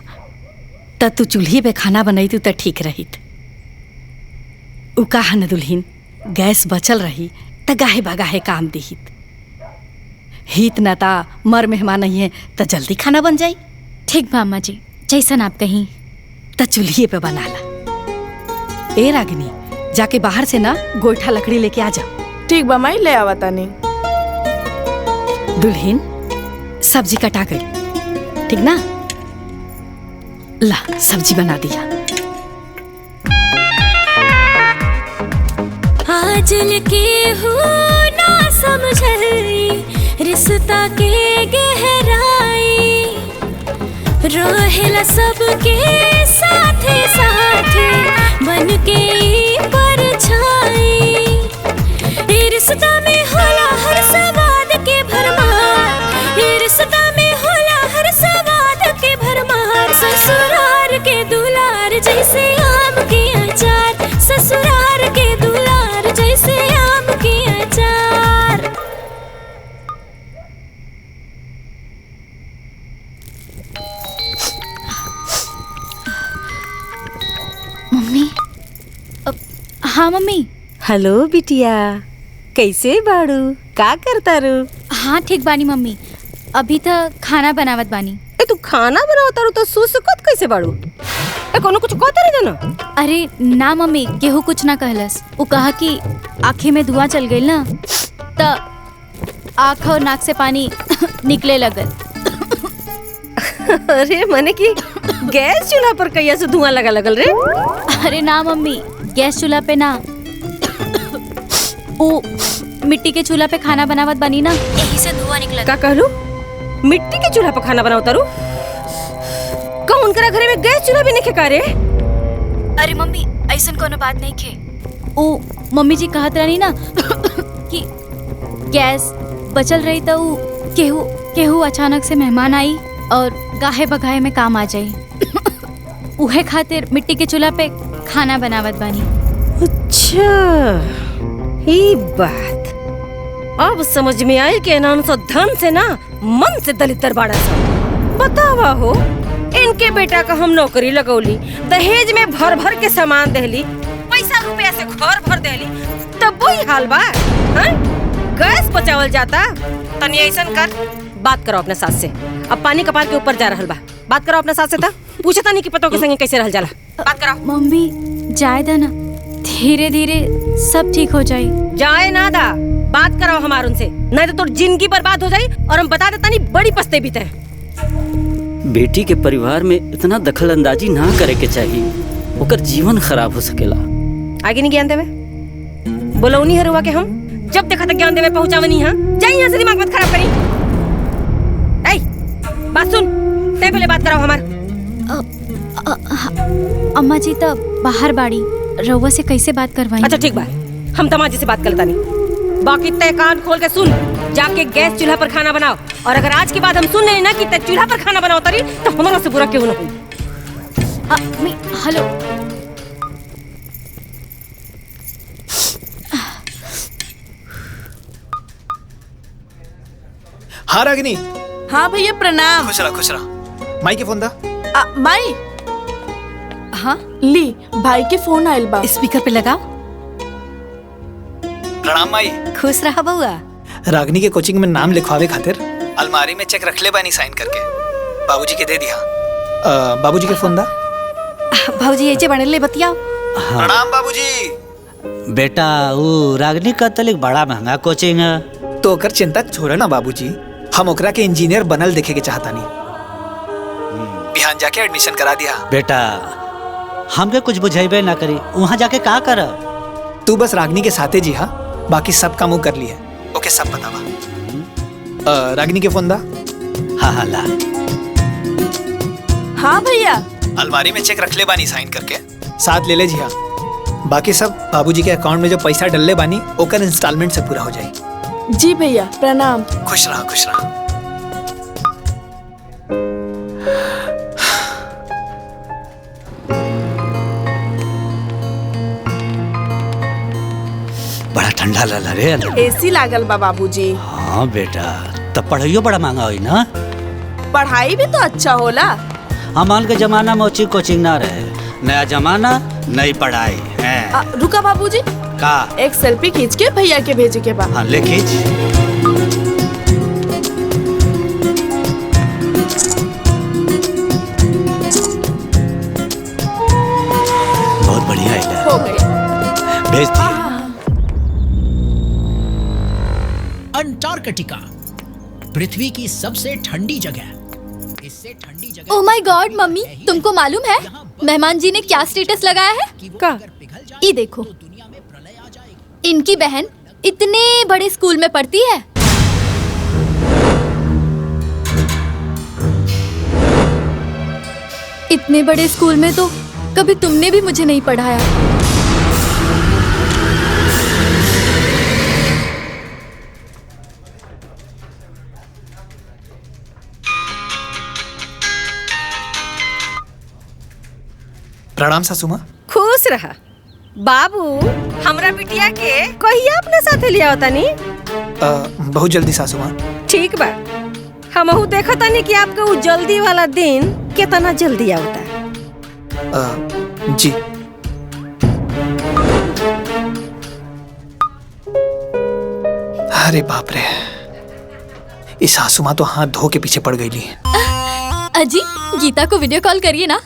त तू चूल्ही पे खाना बनैतू त ठीक रहित। उ कहा न दुल्हन, गैस बचल रही त गाहे बगाहे काम दिहित। हित न ता मर मेहमान नहीं है त जल्दी खाना बन जाई। ठीक बा अम्मा जी, जैसन आप कहीं। त चूल्हे पे बना ला। ए रागिनी, जाके बाहर से ना गोईठा लकड़ी लेके आ जा। ठीक बा माई, ले आवा तानी। दुल्हन, सब्जी कटा गई, ठीक ना? ला सब्जी बना दिया। आजल के हो ना समझई रिश्ता के गहराई, रहेला सबके साथे साथे बन के परछाई। ए रिश्ता में होला हर सवाद के भरमार, ए रिश्ता में होला हर सवाद के भरमार। ससुरार के दुलार जैसे आम के अचार, ससुरार के दुलार जैसे आम के अचार। मम्मी, हाँ मम्मी। हेलो बिटिया, कैसे बाड़ू? का करता रू? हाँ ठीक बानी मम्मी, अभी तक खाना बनावत बानी। ए तू खाना बनावता रू तो सुसुकत कैसे बाड़ू? ए कोनो कुछ कहता नहीं जाना? अरे ना मम्मी, केहू कुछ ना कहलस। वो कहा कि आँखें में धुआं चल गई ना, त आँख और नाक से पानी निकले लगल। अरे मने कि गैस चूल्हा पर कैया से धुआं लगा लगल रे? अरे ना मम्मी, गैस चूल्हा पे ना, वो मिट्टी के चूल्हा पे खाना बनावत बनी ना, यही से धुआं निकला। का कहलू? मिट्टी के चूल्हा पर खाना बनावता रू? कौन करा घरे में गैस चूल्हा भी नहीं खेका रे? अरे मम्मी, ऐसन कोनो बात नहीं खे। ओ मम्मी जी कहत रही ना कि गैस बचल रही तो केहू केहू अचानक से मेहमान आई और गाहे बगाहे में काम आ जाई। उहे खातिर मिट्टी के चूल्हा पे खाना बनावत बानी। अच्छा, ये बात अब समझ में आई कि इन्होंने तो धन से ना मन से दलितर बाड़ा सा। बतावा हो, इनके बेटा का हम नौकरी लगौली, दहेज में भर भर के सामान देली, पैसा रुपया से घर भर देली, तब वही हाल बा। गैस बचावल जाता। तनी ऐसन कर, बात करो अपने सास से। अब पानी कपाल के ऊपर जा रहल बा, बात करो अपने सास से। था पूछा तानी कि पतो के संगे कैसे रहल जाला, बात करो। मम्मी जाए दा ना, धीरे धीरे सब ठीक हो जाए। जाए ना दा, बात करो हमार उनसे, नहीं तो तोर जिंदगी बर्बाद हो जाई और हम बता देता नहीं बड़ी पछते भी तय। बेटी के परिवार में इतना दखल अंदाजी ना करे के चाहिए, ओकर जीवन खराब हो सकेला। आगे नहीं ज्ञान देवे, बोलौनी है रुआ के हम जब देखा तक ज्ञान देवे पहुंचावनी है। जाइए यहाँ से, दिमाग मत खराब करी। ऐ बात सुन, ते पहले बात कराओ हमार। अम्मा जी तो बाहर बाड़ी, रउआ से कैसे बात करवाई? अच्छा ठीक बा, हम तमाजी से बात करता नहीं। बाकी तय कान खोल के सुन, जाके गैस चूल्हा पर खाना बनाओ, और अगर आज के बाद हम सुन नहीं ना कि तय चूल्हा पर खाना बनाओ तारी, तो हमारा से बुरा क्यों ना हो। हेलो, हाँ रागिनी। हाँ भैया प्रणाम। खुश रहा खुश रहा। माई के फोन दा। माई, हाँ ली भाई के फोन आयल बा, स्पीकर पे लगाओ। प्रणाम माई। खुश रहा बउआ। रागिनी के कोचिंग में नाम लिखवावे खातिर अलमारी में चेक रख ले बानी साइन करके, बाबूजी के दे दिया। बाबूजी के फोन दा। भाऊजी ऐसे बने ले बतियाओ। प्रणाम बाबूजी। बेटा वो रागिनी का तलिक बड़ा महंगा कोचिंग है। तो ओकर चिंता छोड़े ना बाबूजी, हम ओकरा के इंजीनियर बनल देखे के चाहता नहीं। बिहान जाके एडमिशन करा दिया। बेटा हमके कुछ बुझेबे ना करी, वहाँ जाके का कर? तू बस रागिनी के साथे जी, हाँ बाकी सब काम वो कर लिए। ओके सब पता बा। रागिनी के फोन दा। हाँ हाँ ला। हाँ भैया, अलमारी में चेक रख ले बानी साइन करके, साथ ले ले जी। हाँ बाकी सब बाबूजी के अकाउंट में जो पैसा डलले बानी ओकर इंस्टॉलमेंट से पूरा हो जाए। जी भैया प्रणाम। खुश रहा खुश रहा। बड़ा ठंडा लला रे अंदर। एसी लागल बा बाबूजी। हाँ बेटा, तब पढ़ाइयो बड़ा महंगा हुई ना। पढ़ाई भी तो अच्छा होला। हमारे के जमाना में कोचिंग ना रहे, नया जमाना नई पढ़ाई है। रुका बाबूजी, का एक सेल्फी खींच के भैया के भेजे के बा। हाँ ले खींच। बहुत बढ़िया है। हो गई। भेज दिया। अंटार्कटिका पृथ्वी की सबसे ठंडी जगह। इससे ठंडी जगह। ओह माय गॉड मम्मी, तुमको मालूम है मेहमान जी ने क्या स्टेटस लगाया है? का? ये देखो, इनकी बहन इतने बड़े स्कूल में पढ़ती है। इतने बड़े स्कूल में तो कभी तुमने भी मुझे नहीं पढ़ाया। प्रणाम सासू माँ। खुश रहा बाबू। हमरा बिटिया के कहिया अपने साथे लिया होता नी? बहुत जल्दी सासू माँ। ठीक बा, हमहू देखा तानी कि आपका वो जल्दी वाला दिन कितना जल्दी आता। जी। अरे बाप रे, इस सासू माँ तो हाथ धो के पीछे पड़ गई। अजी, गीता को वीडियो कॉल करिए ना।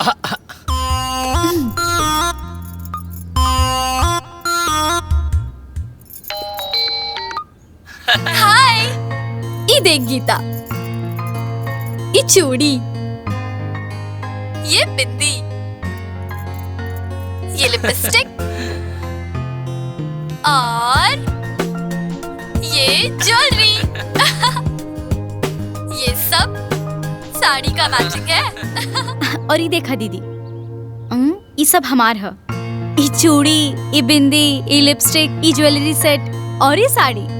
हाय, ये देख गीता, ये चूड़ी, ये बिंदी, ये लिपस्टिक और ये ज्वेलरी। ये सब साड़ी का मैचिंग है। और ये देखा दीदी, ये सब हमार है। ये चूड़ी, ये बिंदी, ये लिपस्टिक, ये ज्वेलरी सेट और ये साड़ी।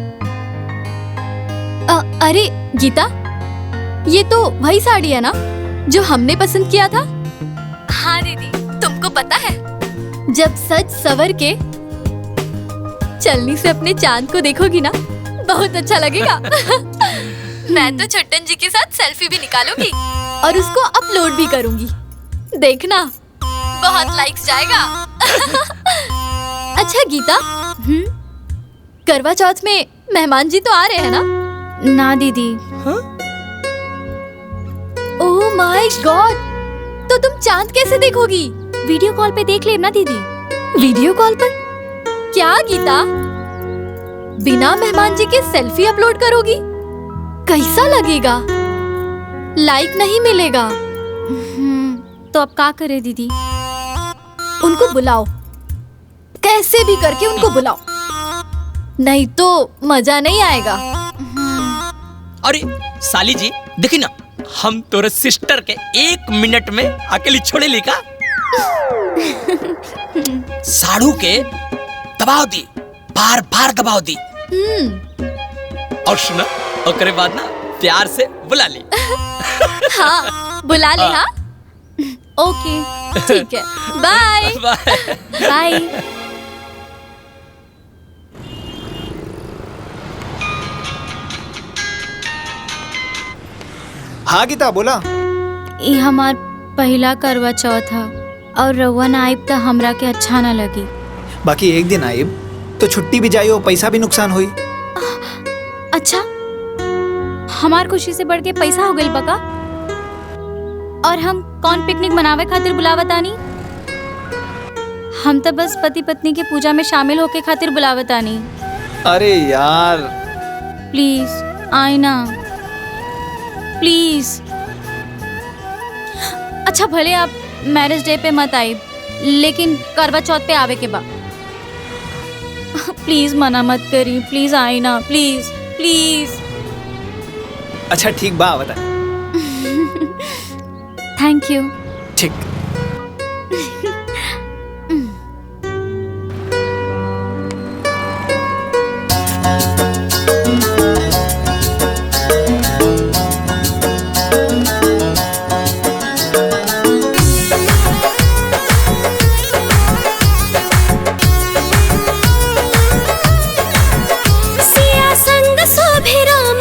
अरे गीता, ये तो वही साड़ी है ना जो हमने पसंद किया था? हाँ दीदी, तुमको पता है जब सज सवर के चलनी से अपने चांद को देखोगी ना, बहुत अच्छा लगेगा। मैं तो छुट्टन जी के साथ सेल्फी भी निकालूंगी और उसको अपलोड भी करूंगी। देखना, बहुत लाइक्स जाएगा। अच्छा गीता, करवा चौथ में मेहमान जी तो आ रहे हैं ना? ना दीदी। ओह माय गॉड, तो तुम चांद कैसे देखोगी? वीडियो कॉल पे देख ले ना दीदी। वीडियो कॉल पर? क्या गीता, बिना मेहमान जी के सेल्फी अपलोड करोगी? कैसा लगेगा? लाइक नहीं मिलेगा। तो अब क्या करे दीदी? उनको बुलाओ, कैसे भी करके उनको बुलाओ, नहीं तो मजा नहीं आएगा। अरे साली जी देखी ना, हम तोरे सिस्टर के 1 मिनट में अकेली छोड़े ली का? साड़ू के दबाव दी, बार बार दबाव दी। और सुना, ओकरे बाद ना प्यार से बुला ली। हाँ बुला ले। हाँ ओके ठीक है, बाय बाय। हाँ गीता बोला। ये हमार पहला करवा चौथ है और रउआ ना आइब तो हमरा के अच्छा ना लगी। बाकी एक दिन आइब तो छुट्टी भी जाई और पैसा भी नुकसान हुई। अच्छा, हमार खुशी से बढ़ के पैसा हो गई बका? और हम कौन पिकनिक मनावे खातिर बुलावतानी? हम तो बस पति पत्नी के पूजा में शामिल होके खातिर बुलावतानी। अरे यार प्लीज आए ना, प्लीज। अच्छा भले आप मैरिज डे पे मत आइब, लेकिन करवा चौथ पे आवे के बा। प्लीज मना मत करी, प्लीज आए ना, प्लीज प्लीज। अच्छा ठीक बा, बता। Thank you. ठीक।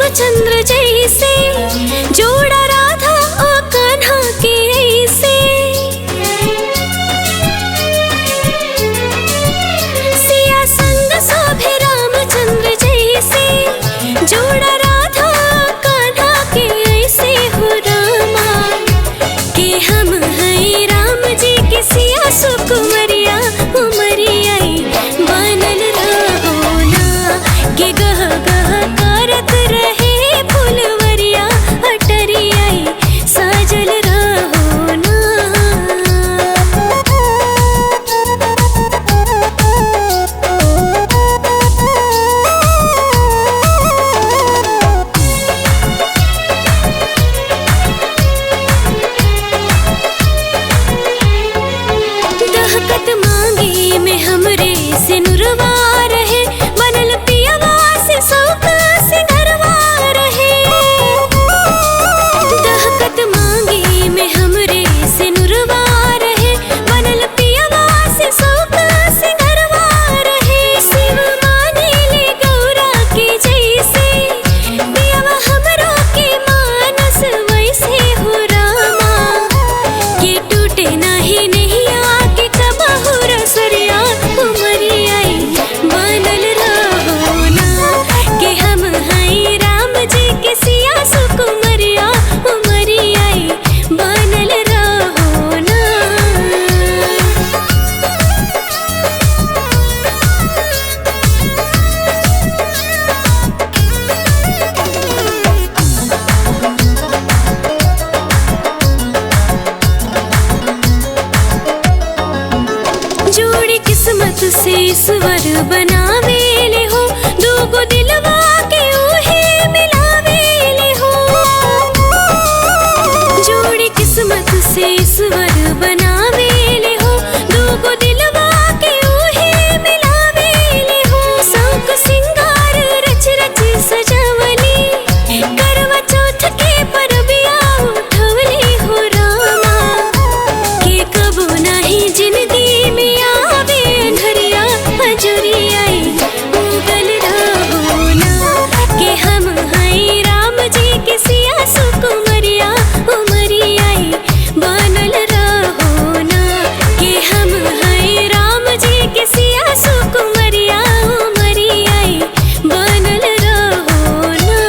चंद्र जैसे जोड़ा राधा और कान्हा के ऐसे। ईश्वर बनावेले हो, दूगो दिलवा के उहे मिलावेले हो। जोड़ी किस्मत से ईश्वर बनावेले हो, दूगो दिलवा के उहे मिलावेले हो। शौक सिंगार रच रच सजावली, करवा चौथ के परबिया उठवली हो रामा। के कबो नहीं जिंदगी में आवे अंधरिया, हजूरी आई उगल रहो ना। के हम हैं राम जी के सिया सुकुमरिया, उमरी आई बनल रहो ना। के हम हैं राम जी के सिया सुकुमरिया, उमरी आई बनल रहो ना।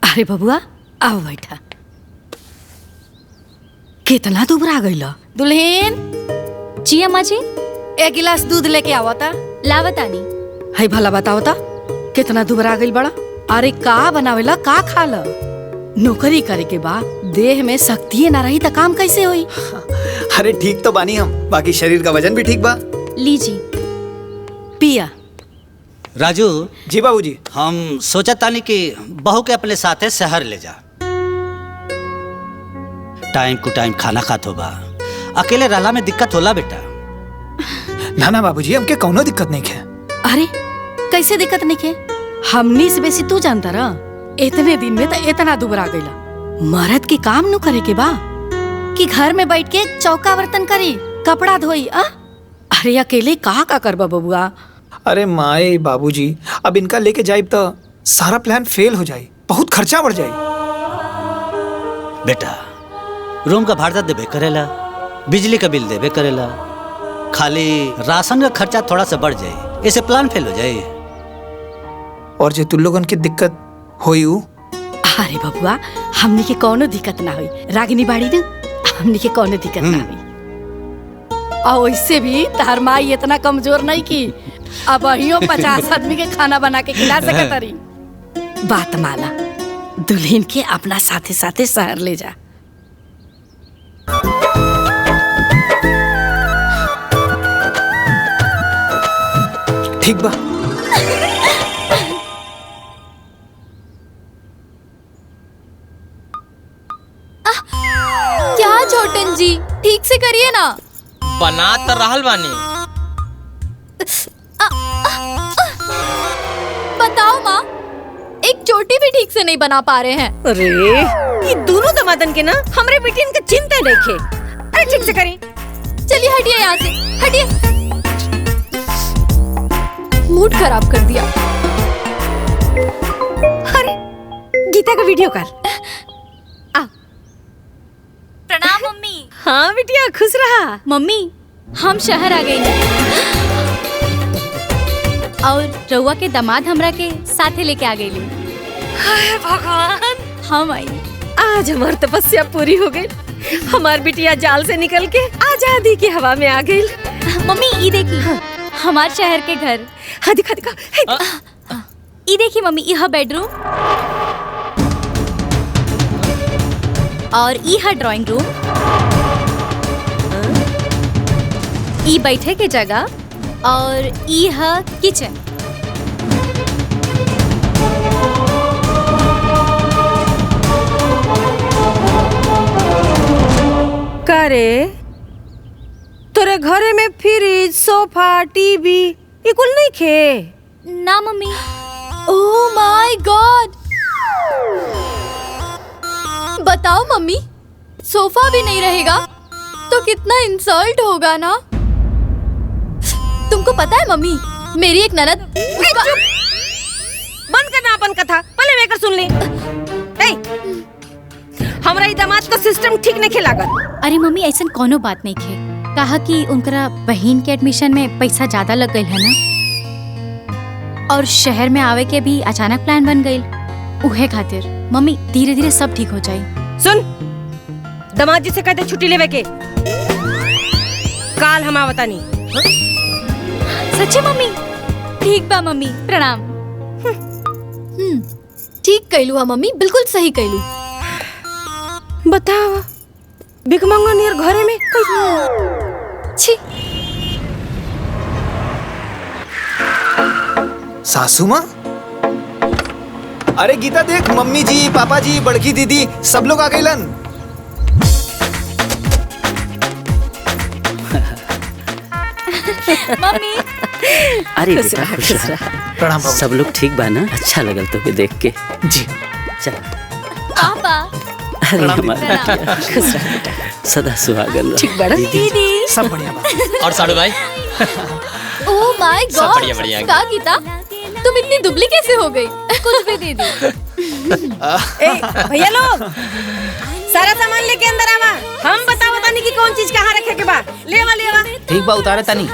अरे बबुआ आओ बैठा। कितना दुबरा गईला दुल्हन। जी अम्मा जी। एक गिलास दूध लेके आवता। लावतानी। है भला बताओ ता कितना दुबरा गईल बड़ा। अरे का बनावेला का खाला। नौकरी करे के बाद देह में शक्ति ना रही त काम कैसे होई। अरे ठीक तो बानी हम, बाकी शरीर का वजन भी ठीक बा। लीजी पिया। राजू जी बाबूजी। हम सोचा तानी कि बहू के अपने साथे शहर ले जा। टाइम टू टाइम खाना खात होगा, अकेले रहला में दिक्कत होला बेटा। ना ना बाबूजी, हमके कौनो दिक्कत नहीं है। अरे कैसे दिक्कत नहीं है। हमनी से बेसी तू जानता रहा। इतने दिन में तो इतना दुबरा गईला। मर्द के काम न करे के बा कि घर में बैठ के चौका बर्तन करी, कपड़ा धोई। अरे अकेले का करबा बबुआ। अरे माए बाबूजी, अब इनका लेके जाइब तो सारा प्लान फेल हो जाए, बहुत खर्चा बढ़ जाए। बेटा रूम का भाड़ा देबे करेला, बिजली का बिल देबे करेला, खाली राशन का खर्चा थोड़ा सा बढ़ जाए, ऐसे प्लान फेल हो जाए। और जो तुम लोगन की दिक्कत होई उ? अरे बबुआ हमनी के कोनो दिक्कत ना हुई। रागिनी बाड़ी न, हमनी के कोनो दिक्कत ना हुई। और वैसे भी तार माई इतना कमजोर नहीं की, अब अहियो 50 आदमी के खाना बना के खिला सकत तारी। बात माना, दुल्हन के अपना साथे साथे शहर ले जा। ठीक बा। क्या छोटन जी, ठीक से करिए ना। बना तो रहल बानी। बताओ माँ, एक चोटी भी ठीक से नहीं बना पा रहे हैं। अरे ये दोनों दमादन के ना हमरे बेटियन के चिंता देखे। अरे ठीक से करी। चलिए हटिए यहाँ से, हटिए। मूड खराब कर दिया। अरे गीता का वीडियो कॉल। प्रणाम मम्मी। हाँ बिटिया खुश रहा। मम्मी हम शहर आ गए और रउआ के दामाद हमरा के साथे लेके आ गई। हाय भगवान, हम आई। आज हमार तपस्या पूरी हो गई। हमार बिटिया जाल से निकल के आजादी की हवा में आ गई। मम्मी ये देखी हमार शहर के घर। हाँ दिखा दिखा। ये देखी मम्मी, यह बेडरूम और यह ड्राइंग रूम, ई बैठे के जगह और यह किचन। करे तोरे घरे में फ्रिज, सोफा, टीवी ये कुल नहीं खे? ना मम्मी। ओह माय गॉड। बताओ मम्मी, सोफा भी नहीं रहेगा तो कितना इंसल्ट होगा ना। तुमको पता है मम्मी, मेरी एक ननद बंद करना अपन कथा, पहले मैं कर सुन ले। हमरा ई दामाद का सिस्टम ठीक नहीं लागत। अरे मम्मी ऐसा कोनो बात नहीं खे। कहा कि उनका बहन के एडमिशन में पैसा ज्यादा लग गई है ना, और शहर में आवे के भी अचानक प्लान बन गई। उहे खातिर मम्मी धीरे धीरे सब ठीक हो जाए। सुन, दामाद जी से कहते छुट्टी लेवे के। काल हम आवतानी। सच्ची मम्मी? ठीक बा मम्मी, प्रणाम। ठीक कहलू हा मम्मी, बिल्कुल सही कहलू। बताओ भिखमंगा नियर घरे में छी। सासू माँ? अरे गीता देख, मम्मी जी, पापा जी, बड़की दीदी सब लोग आ गइलन। मम्मी। अरे बेटा खुश रह। प्रणाम बाबू। सब लोग ठीक बा ना? अच्छा लगल तो देख के। जी चल। पापा। अरे हमारा खुश रह बेटा, सदा सुहागन रह। ठीक बड़ा दीदी। सब बढ़िया बा। और साड़ू भाई? ओह माय सब गॉड। बढ़िया बढ़िया। का गीता, तुम इतनी दुबली कैसे हो गई? कुछ भी दीदी। भैया लोग सारा सामान लेके अंदर आवा। हम बताओ तानी कि कौन चीज कहाँ रखे के बा। ले आवा ले आवा। ठीक बा, उतारे तानी।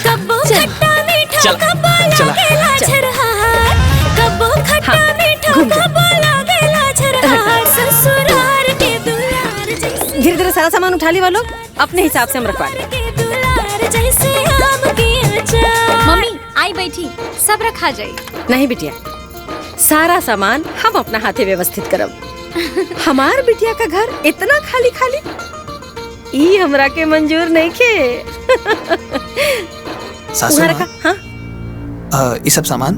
कब्बो खट्टा मीठा चल। कब्बो लागेला झरहार, कब्बो खट्टा मीठा कब्बो लागेला झरहार, ससुराल के दुलार जैसे धीरे धीरे सारा सामान उठा लिया लोग, अपने हिसाब से हम रखवा ले। दुलार जैसे आम के अचार। मम्मी आई बैठी, सब रखा जाए। नहीं बिटिया, सारा सामान हम अपना हाथे व्यवस्थित करब। हमार बिटिया का घर इतना खाली खाली ई हमरा के मंजूर नहीं खे। सासू उहाँ माँ? रखा, हाँ? ये सब सामान?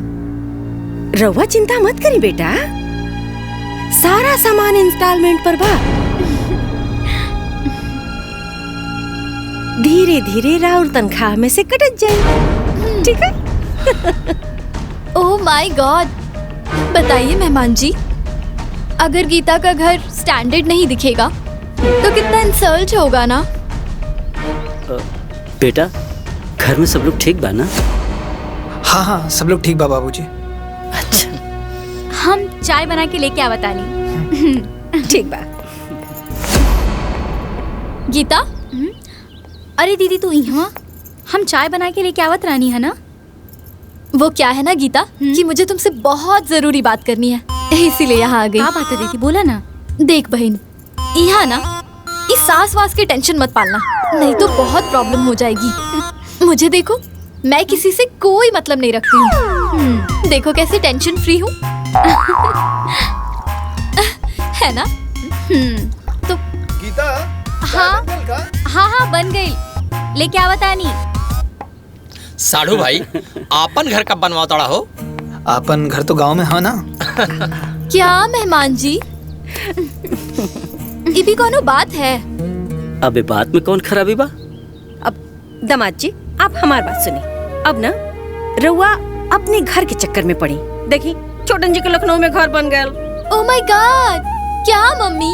रउआ चिंता मत करी बेटा, सारा सामान इंस्टॉलमेंट पर बा। धीरे धीरे राउर तनख्वाह में से कटत जाए, ठीक है? ओह माय गॉड। बताइए मेहमान जी, अगर गीता का घर स्टैंडर्ड नहीं दिखेगा तो कितना इंसल्ट होगा ना। बेटा घर में सब लोग ठीक बा ना? हाँ हाँ सब लोग ठीक बा बाबूजी। अच्छा हम चाय बना के लेके आवत आनी। ठीक बा। गीता, अरे दीदी तू यहाँ, हम चाय बना के लेके आवत रानी है ना? वो क्या है ना गीता कि मुझे तुमसे बहुत जरूरी बात करनी है, इसीलिए यहाँ आ गई। क्या बात है दीदी, बोला ना। देख बहन, यहाँ ना इस सास वास की टेंशन मत पालना, नहीं तो बहुत प्रॉब्लम हो जाएगी। मुझे देखो, मैं किसी से कोई मतलब नहीं रखती हूँ। देखो कैसे टेंशन फ्री हूँ। है ना? तो गीता हाँ हाँ हाँ बन गई, लेके आवत आनी। साढ़ू भाई आपन घर कब बनवा तड़ा हो? आपन घर तो गांव में है ना? क्या मेहमान जी, ये भी कोनो बात है? अबे बात में कौन खराबी बा? अब दामाद जी आप हमारी बात सुनी। अब ना रउआ अपने घर के चक्कर में पड़ी। देखी छोटन जी के लखनऊ में घर बन गया। ओह माय गॉड, क्या मम्मी?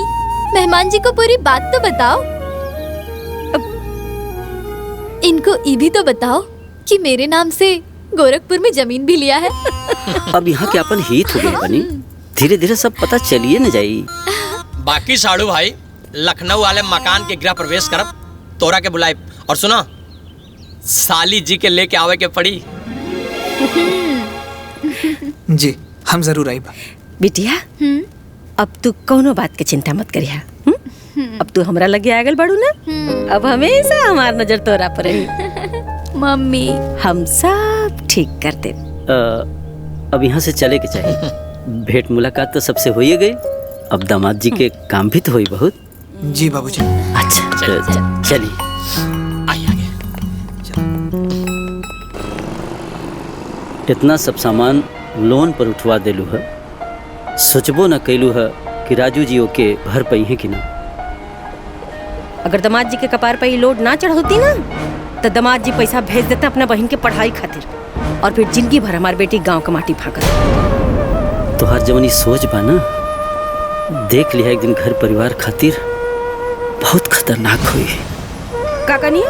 मेहमान जी को पूरी बात तो बताओ। इनको ये भी तो बताओ कि मेरे नाम से गोरखपुर में जमीन भी लिया है। अब यहाँ के अपन हित हो गए बनी, धीरे धीरे सब पता चलिए न जाई। बाकी साढ़ू भाई लखनऊ वाले मकान के गृह प्रवेश करब, तोरा के बुलाए। और सुना, साली जी के लेके आवे के पड़ी। जी हम जरूर आई। बिटिया अब तू कोनो बात के चिंता मत करिया। अब तू हमरा लगे आगल बढ़ू ना, अब हमेशा हमार नजर तोरा पर रही। मम्मी हम सब ठीक कर दे। अब यहाँ से चले के चाहिए। भेंट मुलाकात तो सबसे हो ही गई, अब दामाद जी के काम भी तो हुई बहुत। जी बाबूजी। अच्छा चलिए। आइए आगे। इतना सब सामान लोन पर उठवा देलू है, सोचबो न कैलू है कि राजू जी ओके भर पई है कि ना। अगर दामाद जी के कपार पे लोड ना चढ़ौती ना तो दामाद जी पैसा भेज देते अपना बहन के पढ़ाई खातिर, और फिर जिंदगी भर हमार बेटी गांव का माटी भागत। तो हर जवानी सोच बा ना, देख लिया एक दिन घर परिवार खातिर बहुत खतरनाक हुई। का कनिया?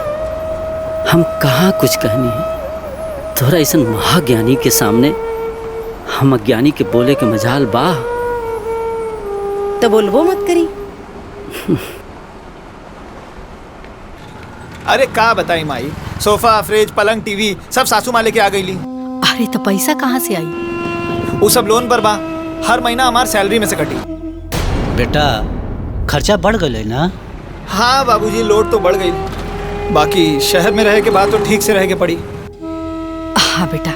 हम कहाँ कुछ कहनी है, तोहरा ऐसा महाज्ञानी के सामने हम अज्ञानी के बोले के मजाल बा। तो बोलबो मत करी। अरे का बताई माई, सोफा फ्रिज पलंग टीवी सब सासू माँ लेके आ गई ली। अरे तो पैसा कहाँ से आई? वो सब लोन पर बा, हर महीना हमार सैलरी में से कटी। बेटा खर्चा बढ़ गए ना? हाँ बाबूजी, लोड तो बढ़ गई, बाकी शहर में रहे के बाद तो ठीक से रह के पड़ी। हाँ बेटा,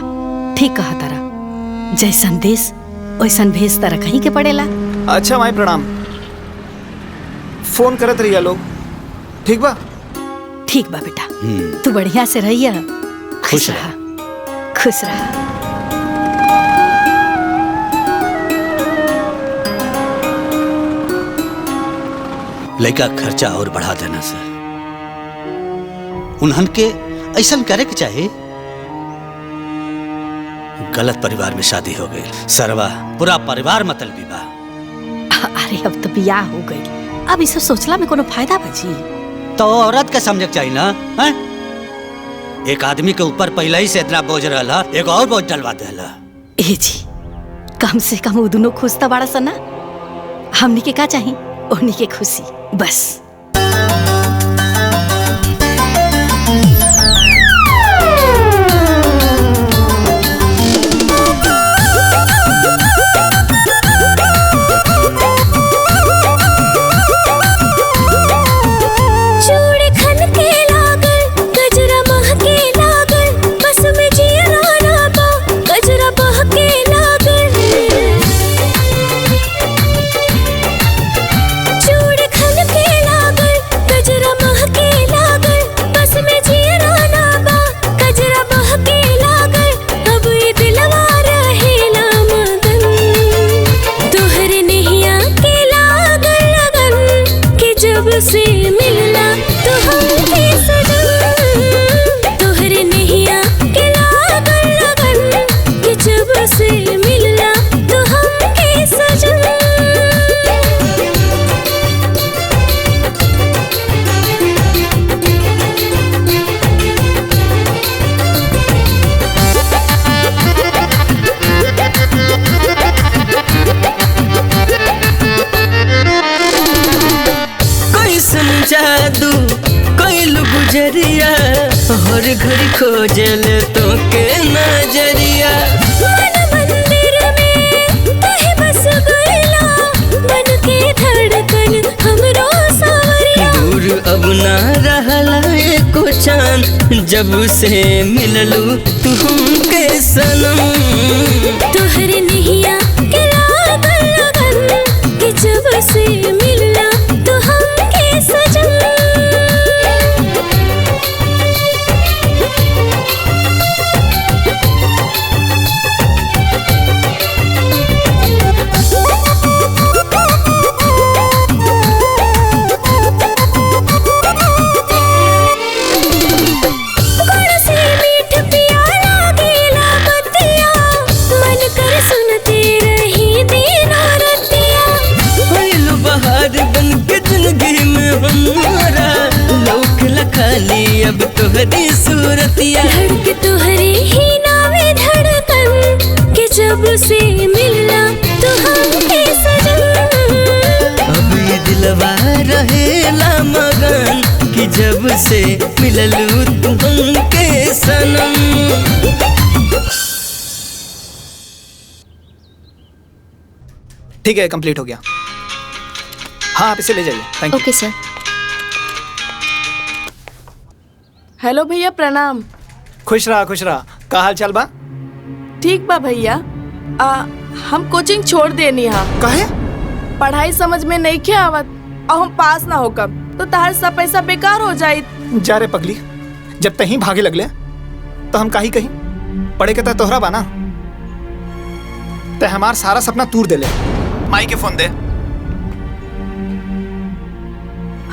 ठीक कहा तारा। जैसन देश वैसन भेस तारा कहीं के पड़ेला। अच्छा माई प्रणाम। फोन करत रहिया लोग, ठीक बा? ठीक बा बेटा, तू बढ़िया से रहिया। खुश रहा। खुश रहा। लड़का खर्चा और बढ़ा देना सर। उन्हन के ऐसा करे के चाहे। गलत परिवार में शादी हो गई सरवा, पूरा परिवार मतलबी बा। अरे अब तो बियाह हो गई, अब इसे सोचला में कोनो फायदा बची? तो औरत का समझ चाहिए ना है? एक आदमी के ऊपर पहले ही से इतना बोझ रहा, एक और बोझ डलवा देला। ए जी, कम से कम वो दोनों खुश तो बड़ा सना। हमनी के का चाहिए? उन्हीं के खुशी बस। जादू कोइल गुजरिया हर घड़ी खोजल तो के नजरिया। मन मंदिर में कहीं बस गइला, मन के धड़कन हमरो सावरिया। दूर अब ना रहला एको चांद, जब से मिललू तू हमके सनम। तोहरे नैया के लागल लगन कि जब से मिलला तो हमके सजन। खाली अब तोहरी सूरतिया, धड़के तोहरे ही नावे धड़कन कि जब से मिलना तो हमके सजन। अब ये दिलवा रहेला मगन कि जब से मिललू तू हमके सनम। ठीक है, कंप्लीट हो गया। हाँ, आप इसे ले जाइए। Thank you. Okay sir. Hello भैया, प्रणाम। खुश रहा। का हाल चाल बा? ठीक बा भैया। हम कोचिंग छोड़ देनी हा। काहे? पढ़ाई समझ में नहीं के आवत और हम पास ना होकर तो तार सब पैसा बेकार हो जाये। जा रे पगली, जब तहीं भागे लगले तो हम काही कहीं पढ़े के तोहरा बाना ते हमार सारा सपना तूर देले। माई के फोन दे।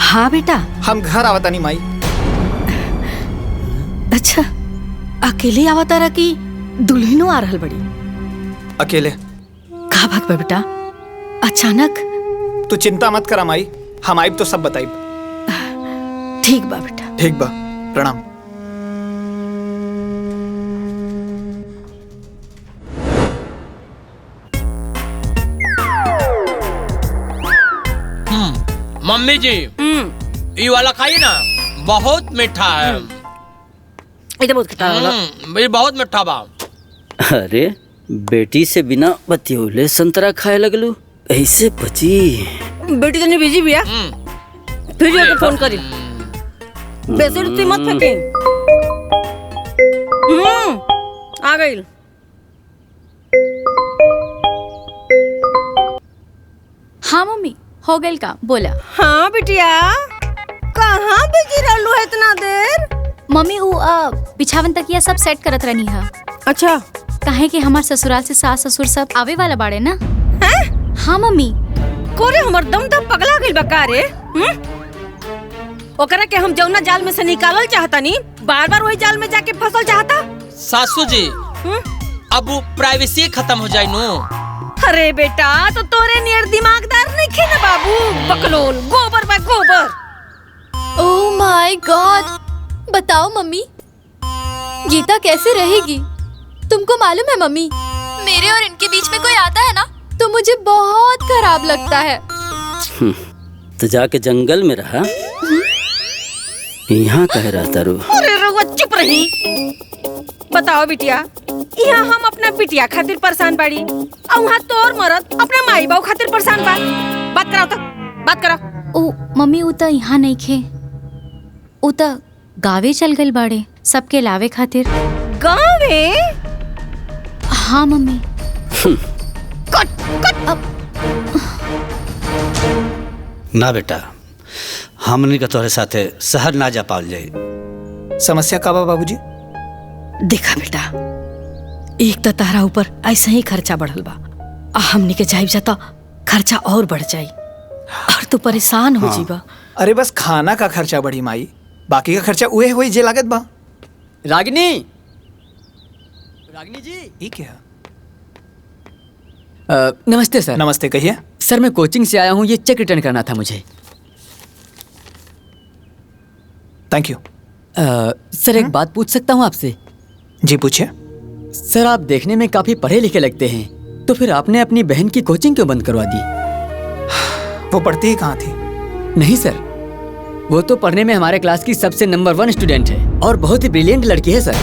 हाँ बेटा। हम घर आवता नहीं माई। अच्छा, अकेले आवतारा की दुल्हनो आ रहल बड़ी? अकेले। कहा भाग बा बेटा अचानक? तू चिंता मत करा माई, हम आइब तो सब बताइब। ठीक बा बेटा। ठीक बा, प्रणाम। मम्मी जी, ये वाला खाइए ना, बहुत मीठा है। ये बहुत खट्टा वाला। ये बहुत मीठा बा। अरे बेटी से बिना बतियोले संतरा खाए लगलू, ऐसे बची? बेटी तो नहीं भेजी भैया, फिर जाके फोन करी। बेसिल मत फेंके। आ गई। हाँ मम्मी, हो गई का बोला। हाँ बिटिया, कहाँ बिजी रहलू है इतना देर? मम्मी वो बिछावन तकिया सब सेट करत रहनी है। अच्छा। काहे कि हमार ससुराल से सास ससुर सब आवे वाला बाड़े ना। हैं? हाँ मम्मी। कोरे हमर दम दम पगला गइल बा का रे? ओकरा के हम जौना जाल में से निकालल चाहता नी, बार-बार वही जाल में जाके फंसल चाहता। सासू जी, अब वो प्राइवेसी खत्म हो जाए नो। अरे बेटा, तो तोरे नियर दिमागदार नहीं खे ना बाबू, बकलोल, गोबर बा गोबर। ओह माय गॉड, बताओ मम्मी, गीता कैसे रहेगी? तुमको मालूम है मम्मी, मेरे और इनके बीच में कोई आता है ना तो मुझे बहुत खराब लगता है। तो जाके जंगल में रहा, यहाँ कह रहा तारू। अरे रउआ चुप रही। बताओ बिटिया, यहाँ हम अपना बिटिया खातिर परेशान बाड़ी और वहाँ तोर मरद अपना माई बाबू खातिर परेशान बा। बात कराओ तो, बात कराओ। ओ मम्मी, वो तो यहाँ नहीं खे, वो तो गावे चल गई बाड़े सबके लावे खातिर। गावे? हाँ मम्मी। कट कट। अब ना बेटा, हमनी का तोरे साथे शहर ना जा पाल जाई। समस्या का बा बाबूजी? देखा बेटा, एक तो तारा ऊपर ऐसा ही खर्चा बढ़ल बा, हमनी के जाइब जाता खर्चा और बढ़ जाई और तू परेशान हो जीबा। अरे बस खाना का खर्चा बढ़ी माई, बाकी का खर्चा उहे हुई जे लागत बा। रागिनी, रागिनी जी, ये क्या? नमस्ते सर। नमस्ते, कहिए। सर मैं कोचिंग से आया हूँ, ये चेक रिटर्न करना था मुझे। Thank you. सर एक बात पूछ सकता हूँ आपसे? जी पूछिए। सर आप देखने में काफी पढ़े लिखे लगते हैं, तो फिर आपने अपनी बहन की कोचिंग क्यों बंद करवा दी? वो पढ़ती ही कहाँ थी? नहीं सर, वो तो पढ़ने में हमारे क्लास की सबसे नंबर 1 स्टूडेंट है और बहुत ही ब्रिलियंट लड़की है सर।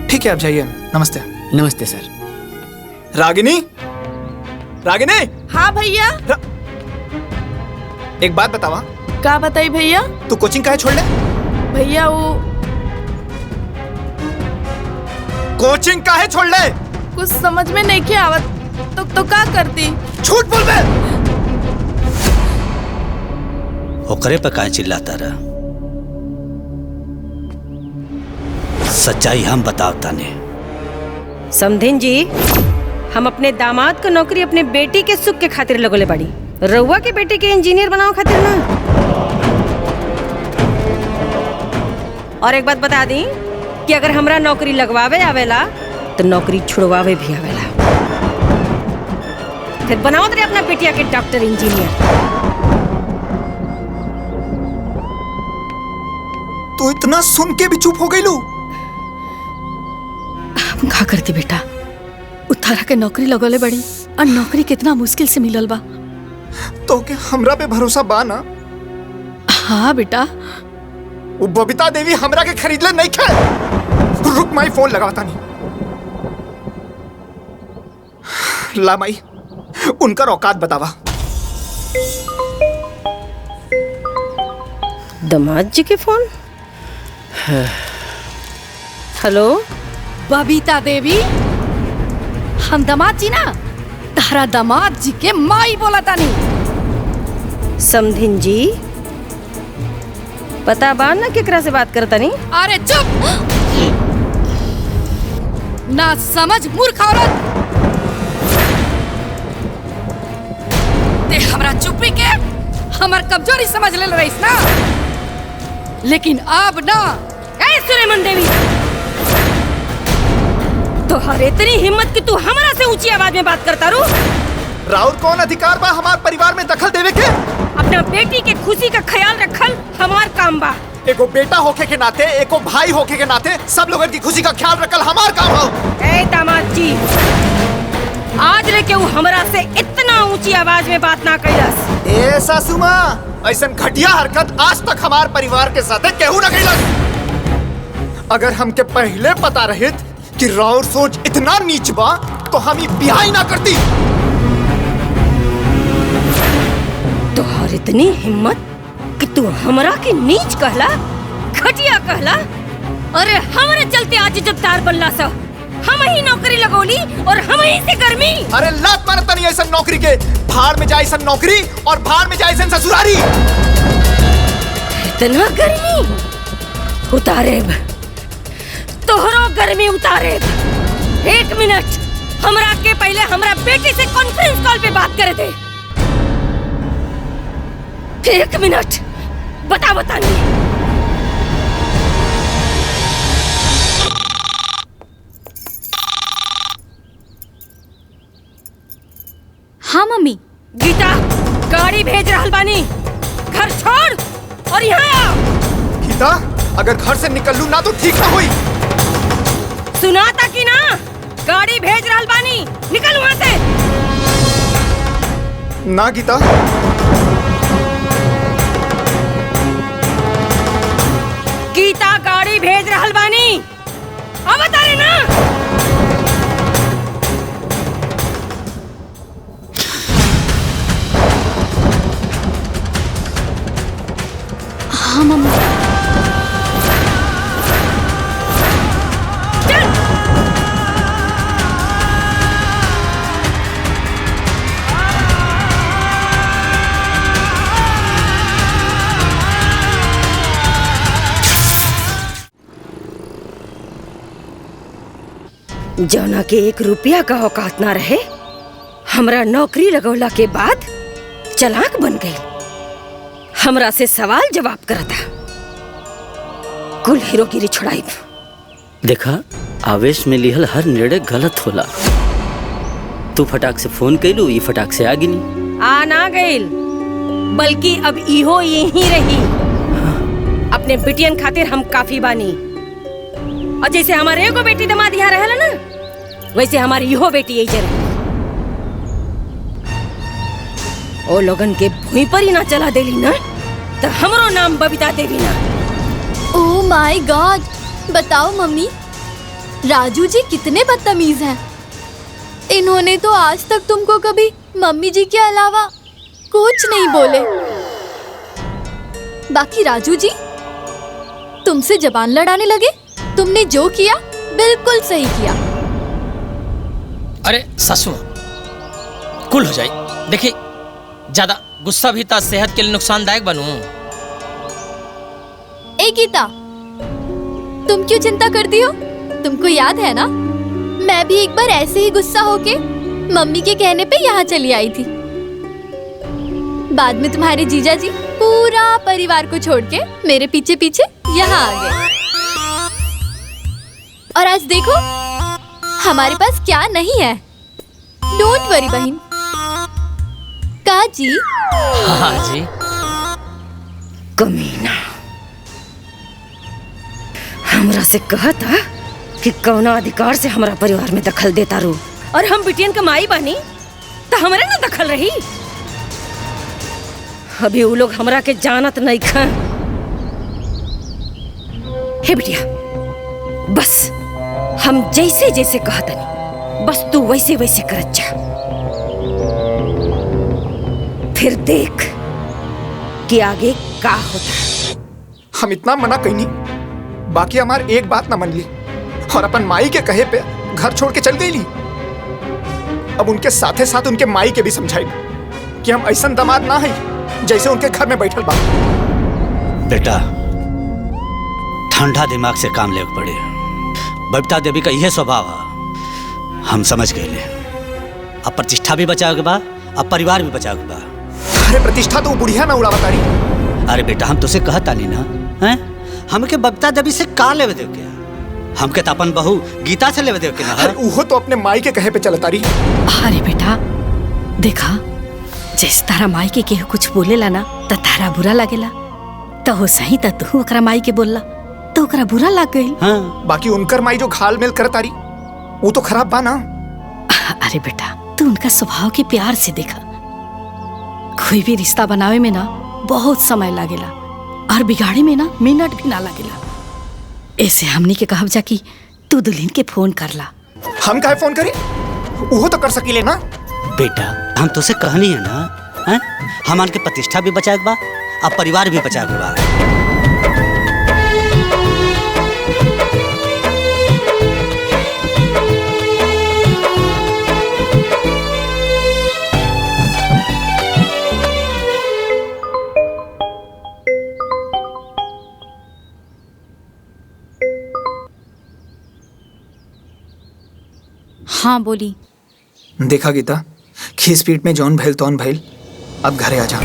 ठीक है, आप जाइए। नमस्ते। नमस्ते सर। रागिनी, रागिनी। हाँ भैया। एक बात बतावा। का बताई भैया? तू कोचिंग काहे छोड़ ले? भैया वो कोचिंग काहे छोड़ ले? कुछ समझ में नहीं क्या आवत, तो का करती? झूठ बोल बे। ओकरे पे काहे चिल्लाता रहा? सच्चाई हम बतावता ने। समधिन जी, हम अपने दामाद को नौकरी अपने बेटी के सुख के खातिर लगोले बाड़ी, रउआ के बेटी के इंजीनियर बनाओ खातिर ना। और एक बात बता दी कि अगर हमरा नौकरी लगवावे आवेला तो नौकरी छुड़वावे भी आवेला। फिर बनाओ तेरे अपना बेटिया के डॉक्टर इंजीनियर। तू इतना सुन के भी चुप हो गई लू? हम का करती बेटा, उतारा के नौकरी लगोले बड़ी और नौकरी कितना मुश्किल से मिलल बा। तो के हमरा पे भरोसा बा ना? हाँ बेटा। वो बबीता देवी हमरा के खरीद ले नहीं खे। रुक माई, फोन लगाता नहीं। ला माई, उनका औकात बतावा। दामाद जी के फोन। हेलो बबीता देवी, हम दामाद जी ना, तारा दामाद जी के माई बोला तानी। समधिन जी, पता बा ना केकरा से बात करता नहीं? अरे चुप ना, समझ मूर्ख औरत। ते हमरा चुप्पी के हमर कमजोरी समझ ले रहीस ना, लेकिन अब ना। ए सुलेमान देवी, तोहर इतनी हिम्मत कि तू हमरा से ऊंची आवाज में बात करता रू? राउर कौन अधिकार बा हमार परिवार में दखल देवे के? अपना बेटी के खुशी का ख्याल रखल हमार काम बा। एको बेटा होके के नाते, एको भाई होके के नाते सब लोगन की खुशी का ख्याल रखल हमार काम हो। ए दामाद जी, आज लेके वो हमरा से इतना ऊंची आवाज में बात ना कैलस। ए सासू माँ, ऐसा घटिया हरकत आज तक हमार परिवार के साथ केहू न कैलस। अगर हमके पहले पता रहित कि राउर सोच इतना नीच बा तो हम ही ब्याह ही ना करती। तोहर इतनी हिम्मत कि तू हमरा के नीच कहला, घटिया कहला। अरे हमरे चलते आज इज्जतदार बनला सा, हम ही नौकरी लगोली और हम ही से गर्मी। अरे लात मारता नहीं ऐसा नौकरी के, भाड़ में जाए ऐसा नौकरी और भाड़ में जाए ऐसा ससुरारी। इतना गर्मी उतारेब, तोहरो गर्मी उतारेब। 1 मिनट हमरा के पहले हमरा बेटी से कॉन्फ्रेंस कॉल पे बात करे दे। 1 मिनट बता नहीं। हाँ मम्मी। गीता, गाड़ी भेज रहल बानी, घर छोड़ और यहाँ आ। गीता, अगर घर से निकल लूं ना तो ठीक ना हुई। सुना था कि ना, गाड़ी भेज रहल बानी, निकल वहाँ से। ना गीता। गीता, गाड़ी भेज रहल बानी, अब बता रहे ना। हाँ मम्मी। जौना के 1 रुपया का औकात ना रहे, हमरा नौकरी लगौला के बाद चालाक बन गई, हमरा से सवाल जवाब करता। कुल हीरोगिरी छुड़ाई। देखा, आवेश में लिहल हर निर्णय गलत होला। तू फटाक से फोन कैलू, ये फटाक से आ गिनी। आ ना गईल, बल्कि अब इहो यही रही। अपने बिटियन खातिर हम काफी बानी, और जैसे हमारे एगो बेटी दमाद यहाँ रहला ना, वैसे हमारी इहो बेटी यही रही। ओ लोगन के भूमि पर ही ना चला देली ना, तो हमरो नाम बबीता देवी ना। ओह माय गॉड, बताओ मम्मी, राजू जी कितने बदतमीज हैं। इन्होंने तो आज तक तुमको कभी मम्मी जी के अलावा कुछ नहीं बोले। बाकी राजू जी तुमसे जबान लड़ाने लगे। तुमने जो किया बिल्कुल सही किया। अरे सासू, कुल हो जाए। देखिए, ज्यादा गुस्सा भी था सेहत के लिए नुकसानदायक बनू। ए गीता, तुम क्यों चिंता करती हो? तुमको याद है ना, मैं भी एक बार ऐसे ही गुस्सा होके मम्मी के कहने पे यहाँ चली आई थी। बाद में तुम्हारे जीजा जी पूरा परिवार को छोड़ के मेरे पीछे पीछे यहाँ आ गए। और आज देखो हमारे पास क्या नहीं है। डोंट वरी बहन। का जी? हाँ जी। कमीना, हमरा से कहा था कि कौना अधिकार से हमारा परिवार में दखल देता रू, और हम बिटियन का माई बनी तो हमारे ना दखल रही। अभी वो लोग हमरा के जानत नहीं खा। हे बिटिया, बस हम जैसे जैसे कहतनी, बस तू वैसे वैसे करत जा। फिर देख कि आगे का होता। हम इतना मना कहीं नहीं, बाकी हमार एक बात ना मन ली और अपन माई के कहे पे घर छोड़ के चल गई ली। अब उनके साथे साथ उनके माई के भी समझाई कि हम ऐसा दामाद ना है जैसे उनके घर में बैठल बा। बेटा, ठंडा दिमाग से काम लेके पड़े। बबीता देवी का यह स्वभाव है, हम समझ गए। अब प्रतिष्ठा भी बचाओगे बा, अब परिवार भी बचाओगे बा। अरे प्रतिष्ठा तो बुढ़िया ना उड़ावा तारी। अरे बेटा, हम तुझसे कहता नहीं ना, हैं? हमके बबीता देवी से का लेवे देव क्या? हमके तो अपन बहू गीता से लेवे देव के ना। अरे वो तो अपने माई के कहे पे चलता रही। अरे बेटा देखा, जैसे तारा माई के केहू कुछ बोलेला ना तो तारा बुरा लागेला, तो हो सही तो तू ओकरा माई के बोलला तो ओकरा बुरा लाग गई। हाँ। बाकी उनकर माई जो घाल मेल करता रही वो तो खराब बा ना। अरे बेटा, तू उनका स्वभाव के प्यार से देखा। कोई भी रिश्ता बनावे में ना बहुत समय लागेला और बिगाड़े में ना मिनट भी ना लागेला। ऐसे हमनी के कहब जा कि तू दुल्हन के फोन करला। हम काहे फोन करी? वो तो कर सकीले ना। बेटा, हम तुझसे कहनी है ना, हैं? हमान के प्रतिष्ठा भी बचाए बा अब परिवार भी बचा के बा। हाँ बोली। देखा गीता, खीस पीट में जौन भैल तौन भैल, अब घरे आ जा।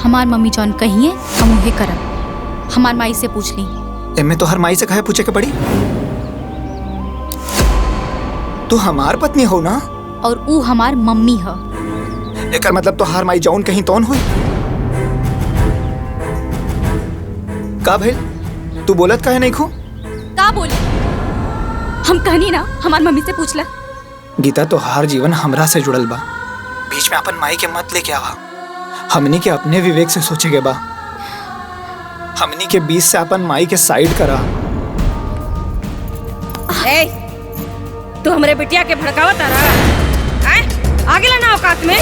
हमार मम्मी जौन कहिए हम उहे करब। हमार माई से पूछ ली। एमे तो हर माई से कहे पूछे के पड़ी। तू हमार पत्नी हो ना? और ऊ हमार मम्मी है। एकर मतलब तो हर माई जौन कहीं तौन हुई। का भैल? तू बोलत काहे नहीं खू? का बोली? हम कहनी ना हमार मम्मी से पूछ ले। गीता, तो हर जीवन हमरा से जुड़ल बा। बीच में अपन माई के मत लेके आवा। हमनी के अपने विवेक से सोचे के बा। हमनी के बीच से अपन माई के साइड करा। ए, तू हमरे बिटिया के भड़कावत आ रहा? आगे लाना औकात में।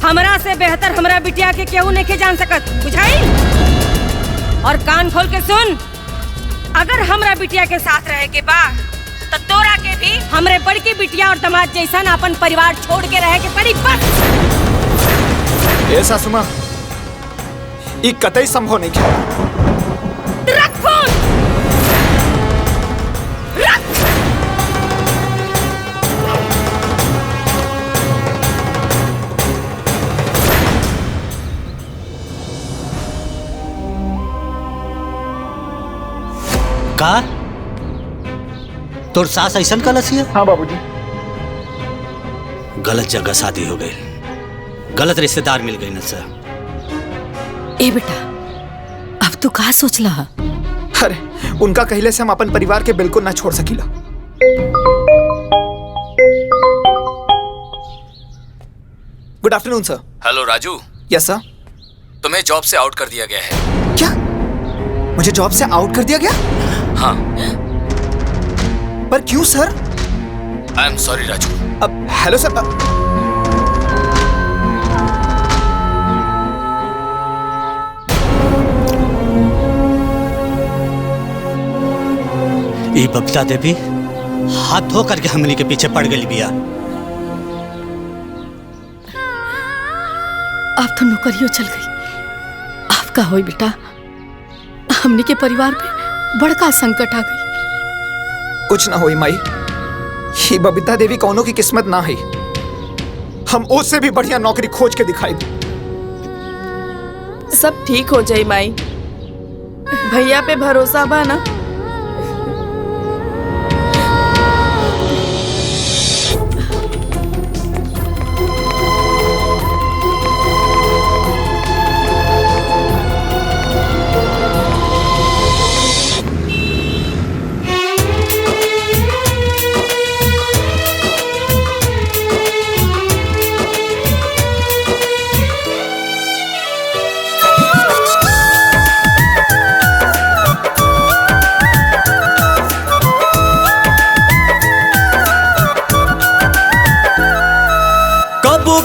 हमरा से बेहतर हमरा बिटिया के केहू नहीं के जान सकत, बुझाई? और कान खोल के सुन, अगर हमरा बिटिया के साथ रहे के बा तो तोरा के भी हमरे बड़की बिटिया और दामाद जैसा अपन परिवार छोड़ के रहे के पड़ी। बस ए सासू माँ, ई कतई संभव नहीं है। रख फोन, रख। का तोर सास ऐसन कलसी है? हाँ बाबूजी। गलत जगह शादी हो गई, गलत रिश्तेदार मिल गई न सर। ए बेटा, अब तू का सोचला? अरे उनका कहले से हम अपन परिवार के बिल्कुल ना छोड़ सकीला। गुड आफ्टरनून सर। हेलो राजू। यस सर। तुम्हें जॉब से आउट कर दिया गया है। क्या? मुझे जॉब से आउट कर दिया गया? हाँ। पर क्यों sir? I am sorry Raju. अब हेलो सर। ये बबीता देवी हाथ धो करके हमनी के पीछे पड़ गई बिया। अब तो नौकरियों चल गई। अब का होई बेटा? हमनी के परिवार पे बड़का संकट आ गई। कुछ ना होई माई, ये बबीता देवी कौनों की किस्मत ना है। हम उससे भी बढ़िया नौकरी खोज के दिखाई। सब ठीक हो जाए माई, भैया पे भरोसा बा ना।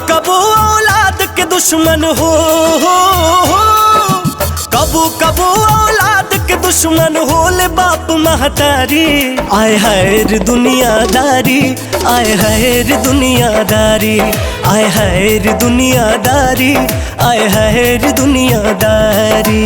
कबू औलाद के दुश्मन हो, कबू कबू औलाद के दुश्मन होले बाप महतारी। आए हाय रे दुनियादारी, आए हाय रे दुनियादारी, आए हाय रे दुनियादारी, आए हाय रे दुनियादारी।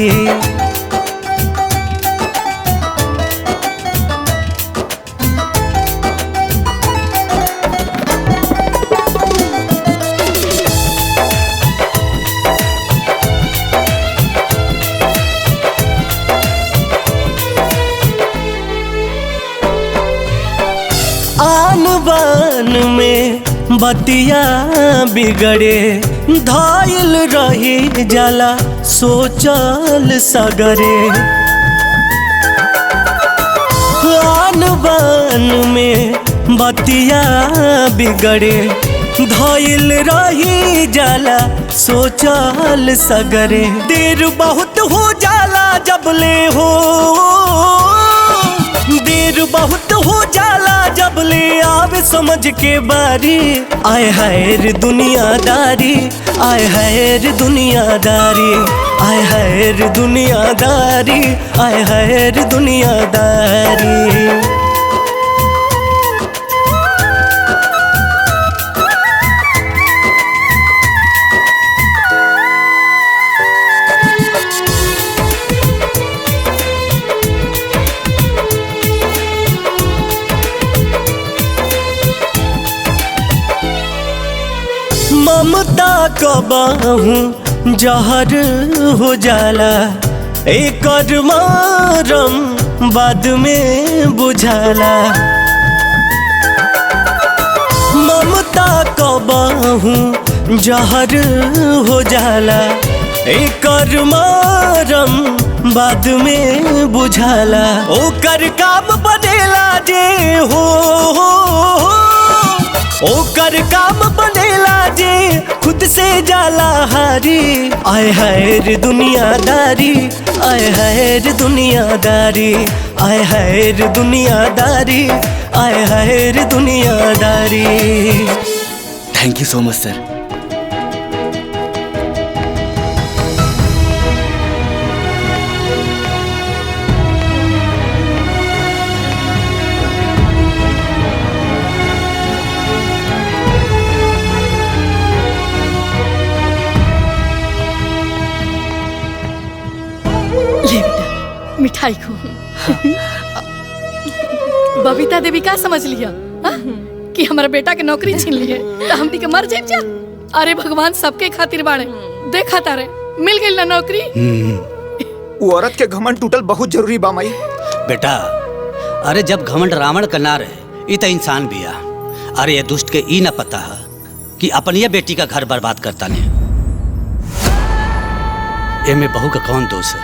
आन बान में बतिया बिगड़े, धायल रही जाला सोचल सगरे। आन बान में बतिया बिगड़े, धायल रही जाला सोचल सगरे। देर बहुत हो जाला जब ले हो, देर देर बहुत हो जाला जब ले आवे समझ के बारी। आए हाय रे दुनियादारी, आए हाय रे दुनियादारी, आए हाय रे दुनियादारी, आए हाय रे दुनियादारी। ममता कबाहूँ जहर हो जाला, एक मरम बाद में बुझाला। ममता कबाहूँ जहर हो जाला, एक मरम बाद में बुझाला। ओकर काम बनेला जे हो ओकर काम बनेला जे खुद से जाला हारी। आए हाय रे दुनियादारी, आए हाय रे दुनियादारी, आए हाय रे दुनियादारी, आए हाय रे दुनियादारी। थैंक यू सो मच सर। मिठाई को बबीता देवी का समझ लिया कि हमारा बेटा के नौकरी छीन लिए तो हम के मर जाए जा। अरे भगवान सबके खातिर बाड़े, देखा तारे मिल गई ना नौकरी। वो औरत के घमंड टूटल बहुत जरूरी बा माई। बेटा अरे जब घमंड रावण का ना रहे ये तो इंसान भी आ। अरे ये दुष्ट के ई ना पता है कि अपनी ये बेटी का घर बर्बाद करता नहीं। ये में बहू का कौन दोष है,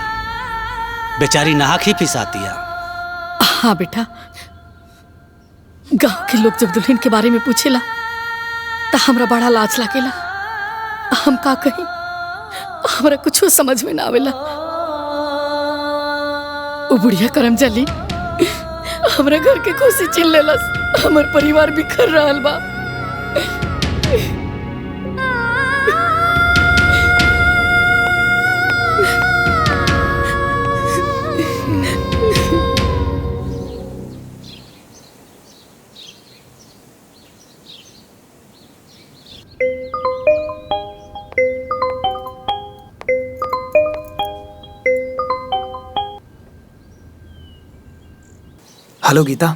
बेचारी नाहक ही फिसाती है। हाँ बेटा, गांव के लोग जब दुल्हन के बारे में पूछेला तो हमरा बड़ा लाज लागेला। हम का कही, हमरा कुछ समझ में ना आवेला। वो बुढ़िया करम जली हमरा घर के खुशी छीन लेलस, हमर परिवार बिखर रहल बा। हेलो गीता।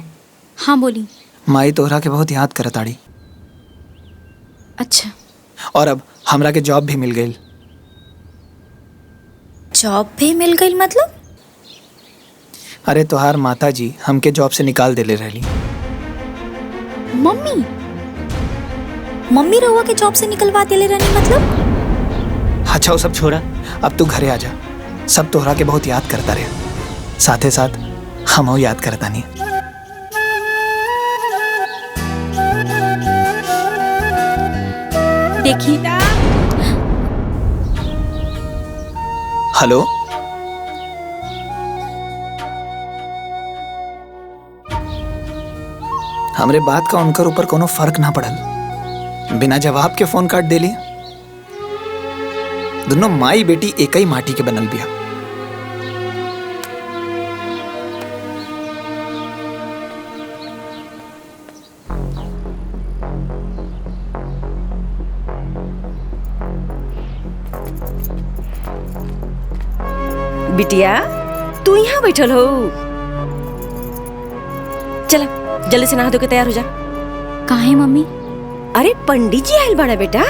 हाँ बोली। माई तोहरा के बहुत याद करत आड़ी। अच्छा। और अब हमरा के जॉब भी मिल गई। जॉब भी मिल गई मतलब? अरे तोहार माता जी हमके जॉब से निकाल देले रहली। मम्मी मम्मी रहुआ के जॉब से निकलवा देले रहनी मतलब? अच्छा वो सब छोड़ा, अब तू घरे आ जा। सब तोहरा के बहुत याद करता रहे, साथे साथ हम याद करता नहीं। देखी। हेलो हमरे बात का उनकर ऊपर कोनो फर्क ना पड़ल, बिना जवाब के फोन काट देली। दोनों माई बेटी एक ही माटी के बनल बिया। बिटिया तू यहाँ बैठल हो, चल जल्दी से नहा धो के तैयार हो जा। काहे मम्मी? अरे पंडित जी आयल बड़ा बेटा।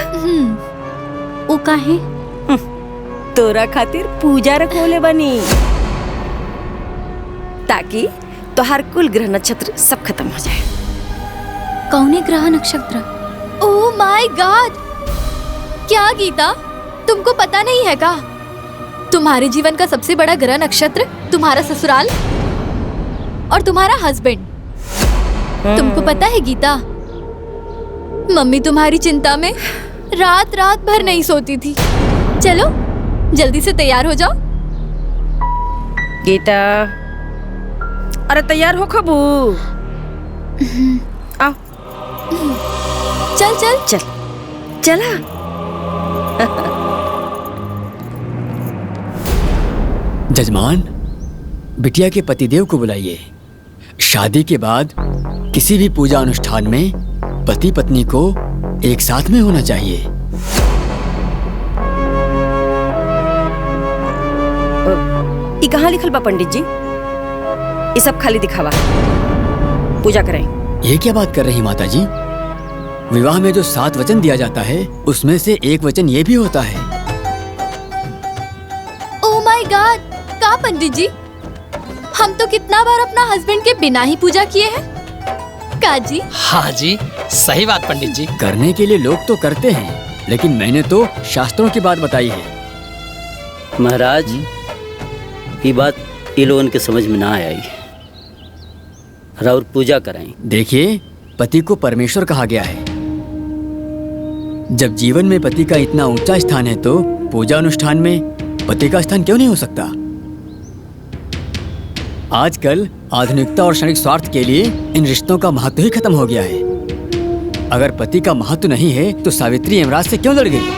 वो काहे? तोरा खातिर पूजा रखोले बनी ताकि तोहार कुल ग्रह नक्षत्र सब खत्म हो जाए। कौने ग्रह नक्षत्र? ओह माय गॉड! क्या गीता, तुमको पता नहीं है का? तुम्हारे जीवन का सबसे बड़ा ग्रह नक्षत्र तुम्हारा ससुराल और तुम्हारा हस्बैंड। तुमको पता है गीता, मम्मी तुम्हारी चिंता में रात रात भर नहीं सोती थी। चलो जल्दी से तैयार हो जाओ। गीता अरे तैयार हो खबू? आओ। चल चल चल चला। जजमान, बिटिया के पतिदेव को बुलाइए। शादी के बाद किसी भी पूजा अनुष्ठान में पति पत्नी को एक साथ में होना चाहिए। ये कहाँ लिखल बा पंडित जी? ये सब खाली दिखावा। पूजा करें। ये क्या बात कर रही माता जी? विवाह में जो 7 वचन दिया जाता है उसमें से एक वचन ये भी होता है। ओह माय गॉड, का पंडित जी, हम तो कितना बार अपना हस्बैंड के बिना ही पूजा किए हैं। काजी? हाँ जी, सही बात पंडित जी। करने के लिए लोग तो करते हैं, लेकिन मैंने तो शास्त्रों की बात बताई है। महाराज, ये बात ये लोगन के समझ में ना आई। राउर पूजा कराएं। देखिए, पति को परमेश्वर कहा गया है। जब जीवन में पति का इतना ऊंचा स्थान है तो पूजा अनुष्ठान में पति का स्थान क्यों नहीं हो सकता? आजकल आधुनिकता और क्षणिक स्वार्थ के लिए इन रिश्तों का महत्व ही खत्म हो गया है। अगर पति का महत्व नहीं है तो सावित्री यमराज से क्यों लड़ गई?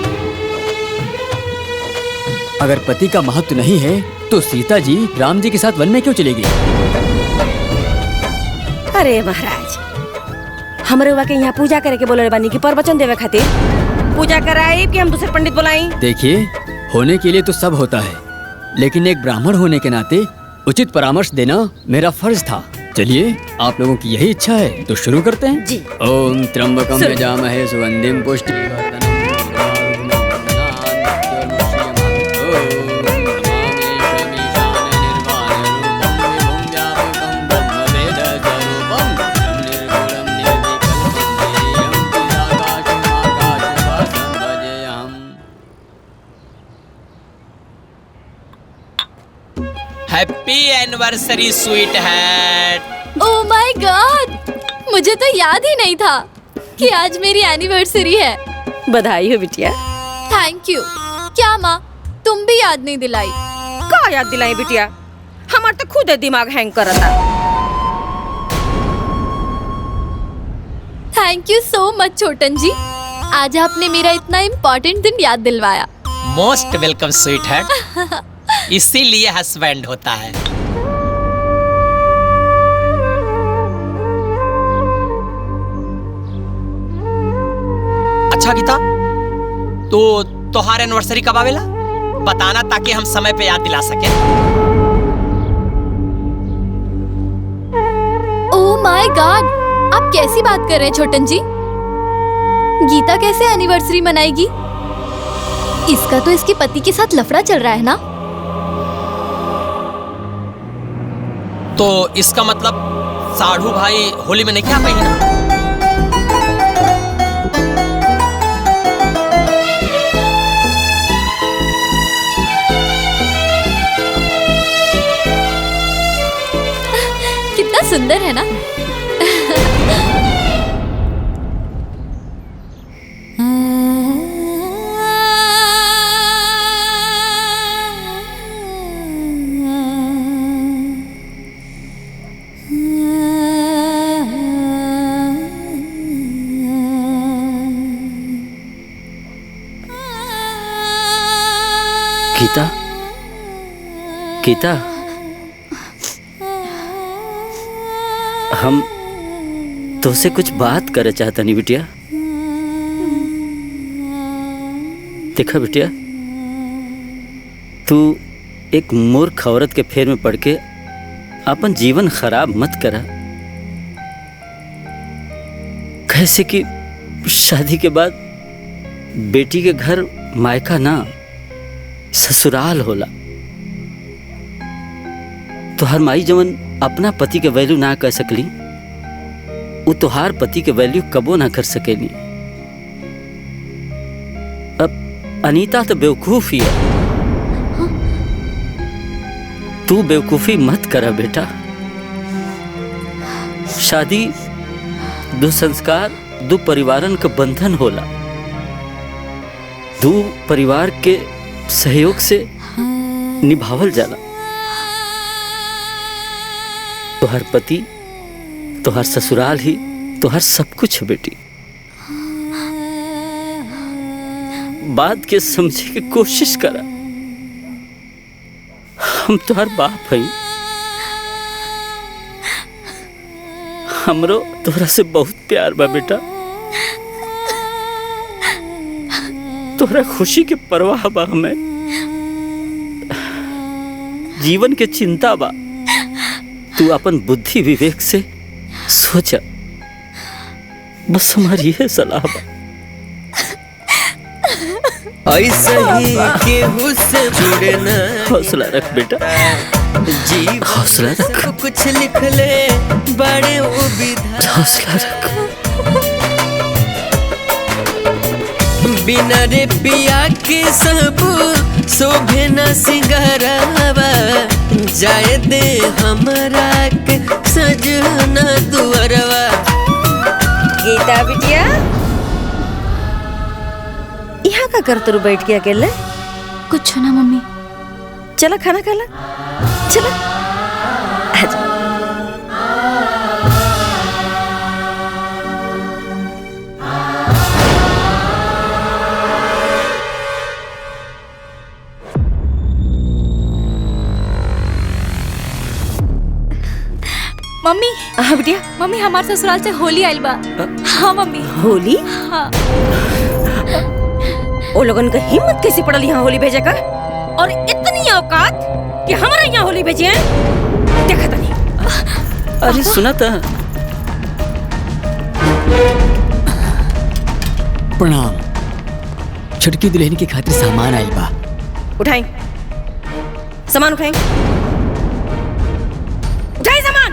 अगर पति का महत्व नहीं है तो सीता जी राम जी के साथ वन में क्यों चली गई? अरे महाराज, हमरे हुआ के यहाँ पूजा करे के बोले बानी की प्रवचन देवे खातिर पूजा कराई कि हम दूसरे पंडित बुलाई? देखिए, होने के लिए तो सब होता है, लेकिन एक ब्राह्मण होने के नाते उचित परामर्श देना मेरा फर्ज था। चलिए, आप लोगों की यही इच्छा है तो शुरू करते हैं। जी। ओम त्र्यंबकम यजामहे सुगंधिम पुष्टिवर्धनम happy anniversary sweet heart. Oh my God, मुझे तो याद ही नहीं था कि आज मेरी एनिवर्सरी है। बधाई हो बिटिया। Thank you. क्या माँ, तुम भी याद नहीं दिलाई? का याद दिलाई बिटिया? हमार तो खुद दिमाग हैंग करता। थैंक यू सो मच छोटन जी, आज आपने मेरा इतना इम्पोर्टेंट दिन याद दिलवाया। Most welcome sweet hat. इसीलिए हस्बैंड होता है। अच्छा गीता, तो तोहार एनिवर्सरी कब आवेला? बताना ताकि हम समय पे याद दिला सके। ओह माय गॉड, आप कैसी बात कर रहे हैं छोटन जी? गीता कैसे एनिवर्सरी मनाएगी? इसका तो इसके पति के साथ लफड़ा चल रहा है ना। तो इसका मतलब साढ़ू भाई होली में नहीं क्या पहना? कितना सुंदर है ना। गीता, गीता, हम तुझसे कुछ बात करे चाहता नहीं बिटिया। देखा बिटिया, तू एक मूर्ख औरत के फेर में पड़ के अपन जीवन खराब मत करा। कैसे कि शादी के बाद बेटी के घर मायका ना ससुराल होला। तोहार माई जवन अपना पति के वैल्यू ना कर सकली, वो तोहार पति के वैल्यू कबो ना कर सकेली। अब अनीता तो बेवकूफ ही है। तू बेवकूफी मत करा बेटा। शादी दो संस्कार, दो परिवारन का बंधन होला। दो परिवार के सहयोग से निभावल जाला। तुहार पति, तुहार ससुराल ही तुहार सब कुछ है बेटी। बात के समझे की कोशिश करा। हम तुहार बाप हई। हमरो तोहरा से बहुत प्यार बा बेटा। तोहरा खुशी के परवाह बा हमें। जीवन के चिंता बा। तू अपन बुद्धि विवेक से सोचा। बस हमारी यह सलाह बा। ऐसे ही केहू से जुड़े न। हौसला रख बेटा। हौसला रख। कुछ लिख ले बड़े वो विधाता। हौसला रख। बिना रे पिया के सब शोभे न सिंगारवा। जाए दे हमरा के सजना दुअरवा। गीता बिटिया, यहाँ का कर तू बैठ के अकेले? कुछ ना मम्मी। चला खाना खा ला। चला आजा। मम्मी। हाँ बिटिया। मम्मी हमारे ससुराल से होली आइल बा। हाँ मम्मी। होली? हाँ। ओ लोगन का हिम्मत कैसे पड़ल यहाँ होली भेजे का? और इतनी औकात कि हमारा यहाँ होली भेजे हैं? देखा था नहीं। अरे सुना था। प्रणाम। छुटकी दुल्हन की खातिर सामान आइल बा। उठाएं सामान, उठाएं उठाएं सामान।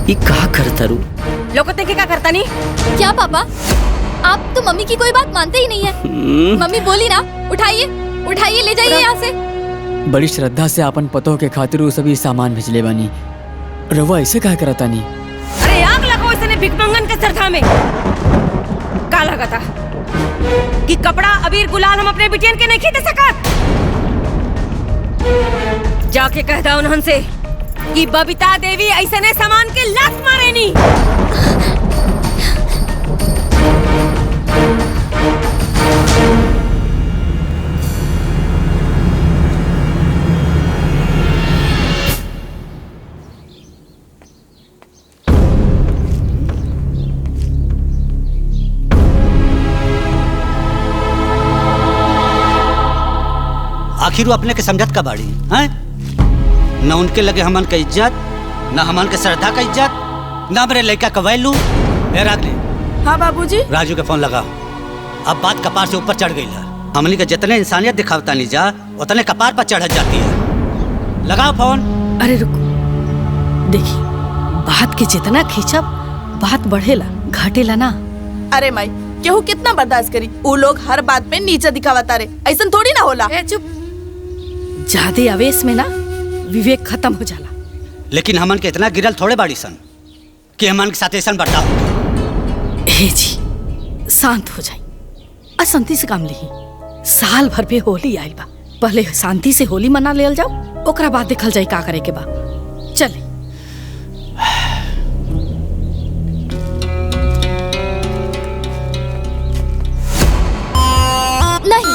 ये कहा करता रू? लोगों ने क्या करता नहीं? क्या पापा, आप तो मम्मी की कोई बात मानते ही नहीं है। मम्मी बोली ना, उठाइए उठाइए, ले जाइए यहाँ से। बड़ी श्रद्धा से अपन पतों के खातिर वो सभी सामान भेजले बानी। रवा ऐसे कहा करता नहीं? अरे आग लगाओ इसने भिखमंगन के सरधा में। का लगा था कि कपड़ा अबीर गुलाल हम अपने बिटियन के नहीं खरीद सकत? जाके कह दा उन्हन से कि बबीता देवी ऐसे ने सामान के लात मारे नी। आखिर वो अपने के समझत का बाड़ी हैं? न उनके लगे हमन का इज्जत, न हमन के श्रद्धा का इज्जत, न मेरे लड़का का वैल्यू। रागले। हाँ बाबूजी। राजू के फोन लगाओ। अब बात कपार से ऊपर चढ़ गई है। हमनी के जितने इंसानियत दिखावता नहीं जा उतने कपार पर चढ़ जाती है। लगाओ फोन। अरे रुको, देखी बात के जितना खींचब बात बढ़ेला घटेला ना। अरे माई, केहू कितना बर्दाश्त करी? वो लोग हर बात में नीचे दिखावता रे, ऐसा थोड़ी ना होला। चुप। ज्यादा आवेश में ना विवेक खत्म हो जाला। लेकिन हमन के इतना गिरल थोड़े बाड़ी सन कि हमन के साथ ऐसा बर्ताव। हे जी, शांत हो जाई। अशांति से काम ली। साल भर पे होली आइल बा, पहले शांति से होली मना लेल जाओ, ओकरा बाद देखल जाई का करे के बा। चले। नहीं।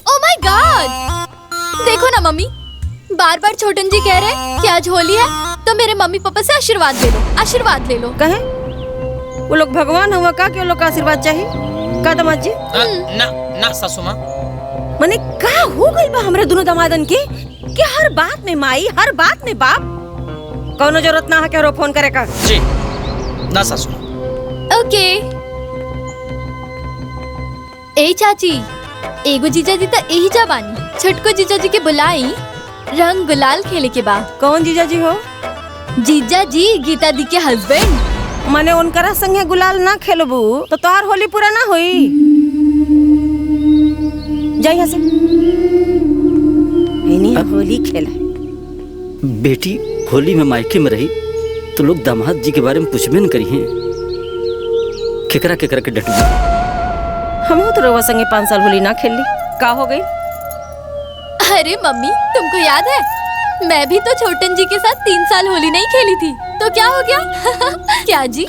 ओ माय गॉड, देखो ना मम्मी, बार बार छोटन जी कह रहे हैं कि आज होली है तो मेरे मम्मी पापा से आशीर्वाद ले लो, आशीर्वाद ले लो। कहे वो लोग भगवान हुआ का कि वो लोग का आशीर्वाद चाहिए का दामाद जी? ना ना सासू माँ। मने का हो गई बा हमरे दोनों दामादन के कि हर बात में माई, हर बात में बाप। कौनो जरूरत ना है के फोन करे का। जी ना सासू माँ। ओके। ए चाची, एगो जीजा जी तो यही जा बानी, छटको जीजा जी के बुलाई रंग गुलाल खेले के बा। कौन जीजा जी हो? जीजा जी गीता दी के हस्बैंड। माने उनकरा संगे गुलाल ना खेलबू तो तोहार होली पूरा ना होई। जा यहाँ से। होली खेला। बेटी होली में मायके में रही तो लोग दामाद जी के बारे में पूछबे न करी हैं। केकरा केकरा के डटबे। हम तो रवा संगे 5 साल होली ना खेल ली। का हो गई? अरे मम्मी, तुमको याद है मैं भी तो छोटन जी के साथ 3 साल होली नहीं खेली थी, तो क्या हो गया? क्या जी?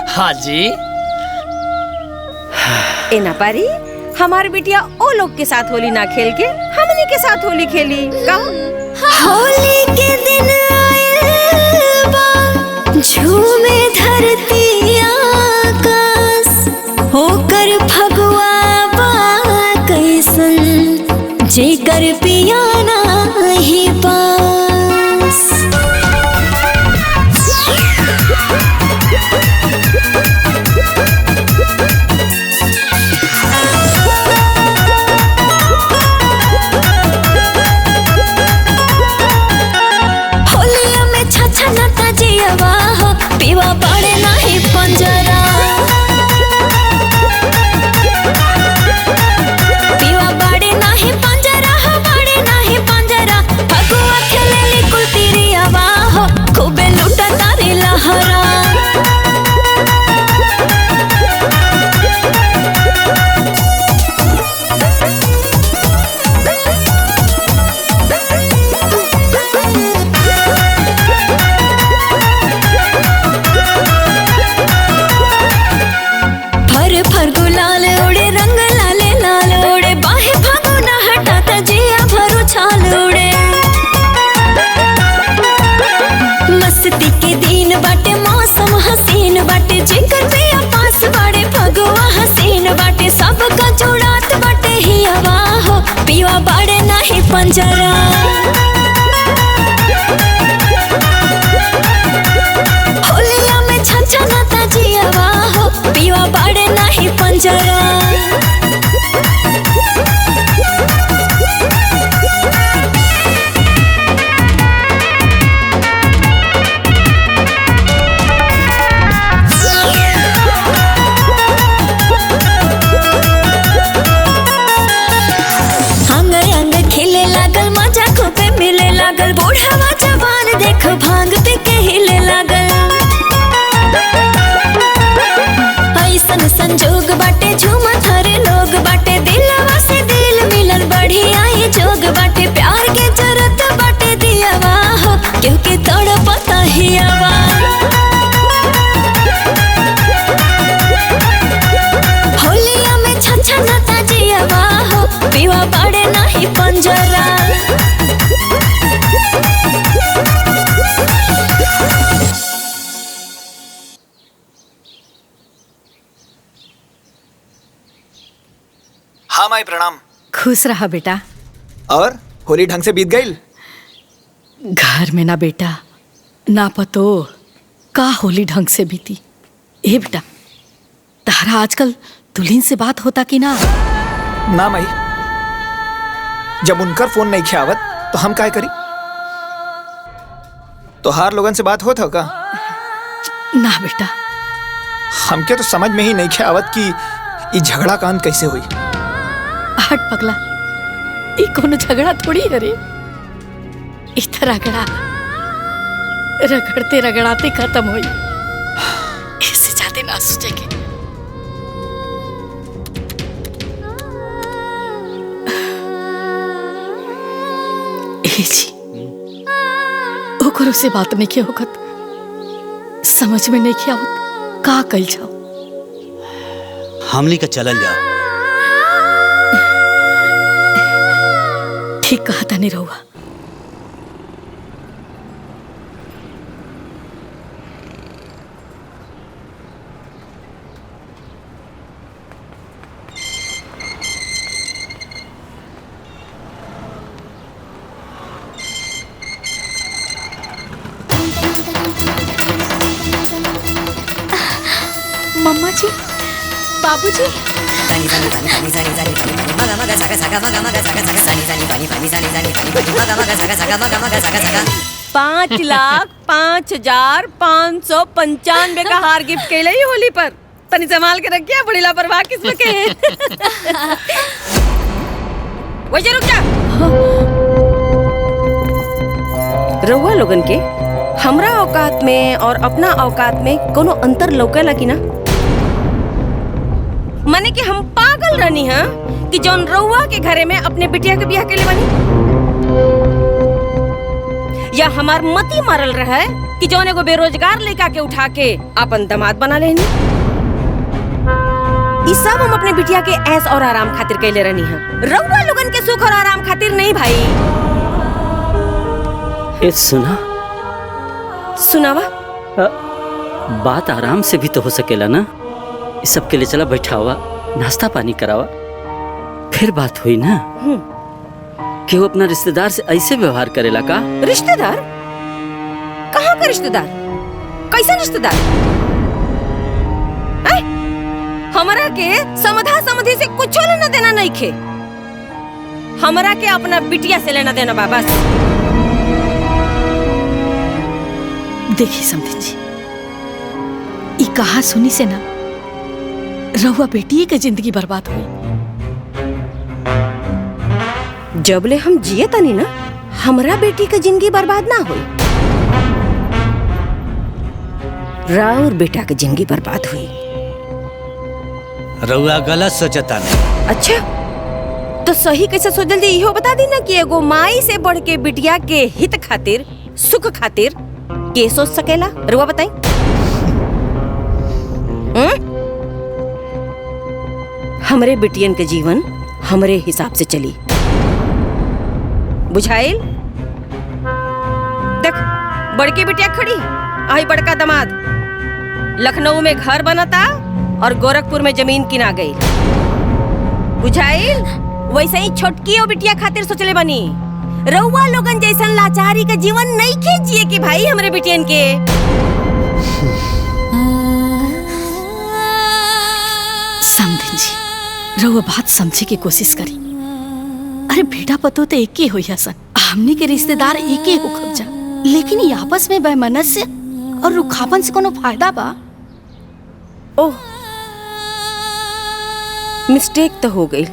हाँ जी। ए ना पारी, हमारी बिटिया ओ लोग के साथ होली ना खेल के हमनी के साथ होली खेली का? होली के दिन आए बा, झूमे धरती आकाश, होकर फगुआ बा कैसन, जेकर पिया नाही पास। होलिया में छछनता जियवा हो, पीवा पड़े नाही पंजरा, पीवा पड़े नाही पंजरा हो, पड़े नाही पंजरा, फगुआ खेलेली कुलतिरियावा हो, खूबे लूटा तारी लहरा। फर फर गुलाल उड़े, रंग लाले लाल उड़े, बाहे भागो ना हटाता जिया भरो छाल उड़े। मस्ती के दिन बाटे, मौसम हसीन बाटे, जिकर पिया पास बाड़े, फगुआ हसीन बाटे, सबका जुड़ात बाटे ही हवा हो, पिया बाड़े नाही पंजरा। होलिया में छछनता जियवा हो, पिया बाड़े नाही पंजरा। अंग अंग खिले लागल, मजा खूबे मिले लागल, बूढ़वा जवान देख भांग पी के हिले लागल। ऐसन संजोग बाटे, झूमत हरे लोग बाटे, दिलवा से दिल मिलन बढ़िया ही जोग बाटे, प्यार के जरूरत बाटे दियावा हो, क्योंकि तड़पता ही हवा। होलिया में छछनता जियवा हो, पीवा पड़े नाही पंजरा। हाँ माई प्रणाम। खुश रहा बेटा। और होली ढंग से बीत गई? घर में ना बेटा ना पतो का होली ढंग से बीती। ए बेटा, तारा आजकल दुल्हन से बात होता कि ना? ना माई, जब उनकर फोन नहीं खियावत तो हम काय करी? तो हार लोगन से बात होत हो का? ना बेटा, हमके तो समझ में ही नहीं खियावत कि ये झगड़ा का अंत कैसे हुई। हट पगला, ये कोनो झगड़ा थोड़ी है रे। इतना रगड़ा रगड़ते रगड़ाते खत्म हुई, इससे ज्यादा ना सोचेंगे। ओकरो से बात नहीं किया होगत, समझ में नहीं किया होत का कल जाओ। हमली का चलल जाओ। ठीक कहा था नहीं रहुआ। मम्मा जी, बाबूजी, पाँच लाख 5,0595 का हार गिफ्ट कैले ही होली पर। तनी संभाल के रखिए, बड़ी लापरवाह किस्म के हैं। वैसे रुक जा। रहुआ लोगन के हमरा औकात में और अपना औकात में कोनो अंतर लौकेला कि ना? माने कि हम पागल रहनी है कि जौन रहुआ के घरे में अपने बिटिया के बियाह के लिए बनी। या हमार मती मारल रहे कि जौन एगो बेरोजगार लड़का के उठा के अपन दामाद बना लेनी। ई सब हम अपने बिटिया के ऐश और आराम खातिर कैले रहनी है, रउआ लोगन के सुख और आराम खातिर नहीं भाई। ए सुना सुनावा। बात आराम से भी तो हो सकेला ना। इस सब के लिए चला बैठावा, नाश्ता पानी करावा, फिर बात हुई ना। कि वो अपना रिश्तेदार से ऐसे व्यवहार करेला का? रिश्तेदार? कहाँ का रिश्तेदार? कैसा रिश्तेदार? हमरा के समधा समधी से कुछ लेना देना नहीं खे। हमरा के अपना बिटिया से लेना देना बा बस। देखिए समधी जी, ई कहा सुनी से ना रहुआ बेटी के जिंदगी बर्बाद हुई। जबले हम जिए तनी ना हमरा बेटी के जिंदगी बर्बाद ना हुई, राउर बेटा के जिंदगी बर्बाद हुई। रउआ गलत सोचता नहीं। अच्छा तो सही कैसे सोचल जी इहो बता दी ना कि एगो माई से बढ़ के बिटिया के हित खातिर सुख खातिर के सोच सकेला? रुआ बताई। हमरे बिटियन के जीवन हमरे हिसाब से चली, बुझाइल? देख बड़की बिटिया खड़ी, आई बड़का दामाद लखनऊ में घर बनता और गोरखपुर में जमीन किना गई, बुझाइल? वैसे ही छोटकी ओ बिटिया खातिर सोचले बनी। रउआ लोगन जैसन लाचारी का जीवन नहीं खींचिए कि भाई हमरे बिटियन के। समझी जी, रउआ बात समझे की कोशिश करी। अरे बेटा पतो तो एक ही हो सन, हमनी के रिश्तेदार एक ही हो खब जा, लेकिन ये आपस में बेमनस्य और रुखापन से कोनो फायदा बा? ओह मिस्टेक तो हो गई,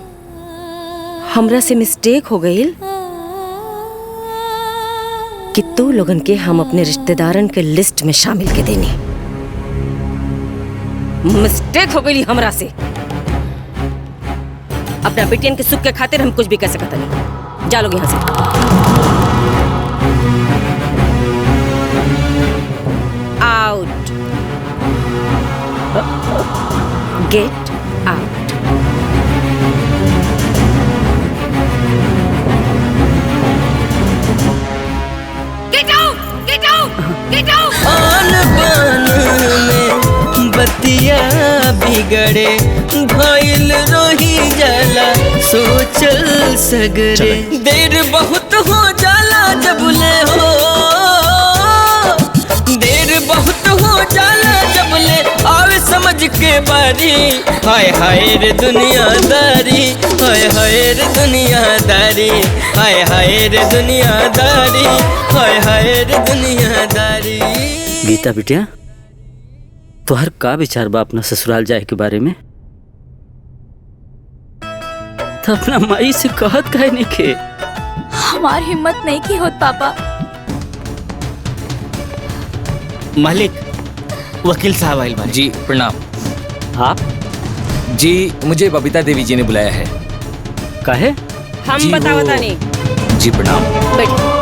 हमरा से मिस्टेक हो गई कि तू लोगन के हम अपने रिश्तेदारन के लिस्ट में शामिल के देनी। मिस्टेक हो गई हमरा से। अपना बेटियन के सुख के खातिर हम कुछ भी कर सकता नहीं। जा लोग यहाँ से। Out, get out. Get out! Get out! Get out! आन बान में बतिया बिगड़े, भइल रोही जाला सोचल सगरे। देर बहुत हो जाला जबले हो, देर बहुत हो जाला जबले आवे समझ के बारी। हाय हाय रे दुनियादारी, हाय हाय रे दुनियादारी, हाय हाय रे दुनियादारी, हाय हाय रे दुनियादारी। गीता बिटिया, तोहर का विचार बा अपना ससुराल जाए के बारे में? तो अपना माई से कहत काहे नहीं के? हमार हिम्मत नहीं की होत पापा। मालिक, वकील साहब आइल बानी। जी प्रणाम। आप जी, मुझे बबीता देवी जी ने बुलाया है। काहे? हम बतावता नहीं। जी प्रणाम। बैठिए।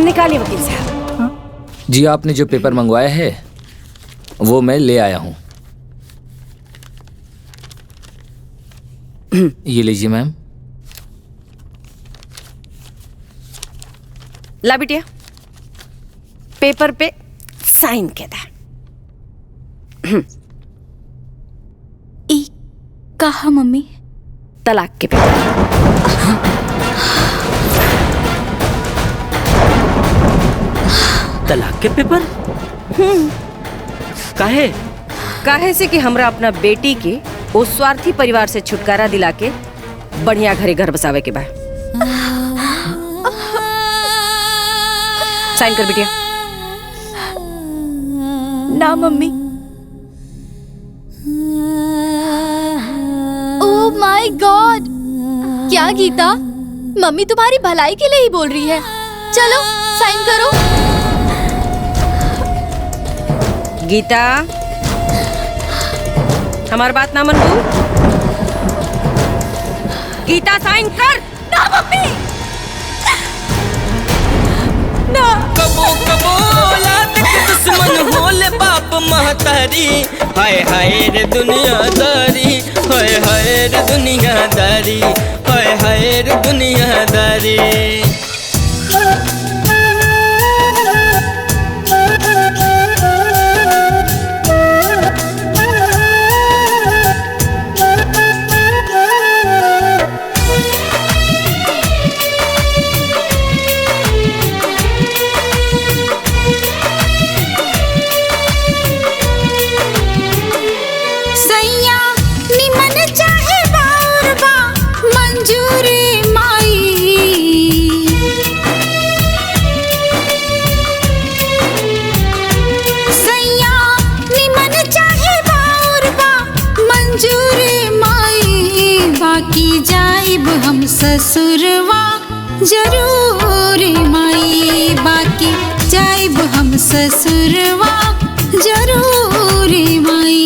निकालिए वकील साहब। जी, आपने जो पेपर मंगवाया है वो मैं ले आया हूँ। ये लीजिए मैम। ला बिटिया, पेपर पे साइन के दा। ई कहा मम्मी? तलाक के पेपर। तलाक के पेपर? काहे? काहे से कि हमरा अपना बेटी के उस स्वार्थी परिवार से छुटकारा दिला के बढ़िया घरे घर बसावे के बा। साइन कर बिटिया। ना मम्मी। ओह माय गॉड! क्या गीता, मम्मी तुम्हारी भलाई के लिए ही बोल रही है। चलो साइन करो। गीता, हमारी बात ना मन। गीता साइन कर। ना मम्मी। महतारी। हाय हाय रे दुनियादारी, हाय हाय रे दुनियादारी, हाय हाय रे दुनियादारी। सैया निमन चाहे बाउर बा मंजूरी माई। सैया निमन चाहे बाउर बा मंजूरी माई। बाकी जाइब हम ससुरवा जरूर माई। बाकी जाइब हम ससुरवा जरूर माई।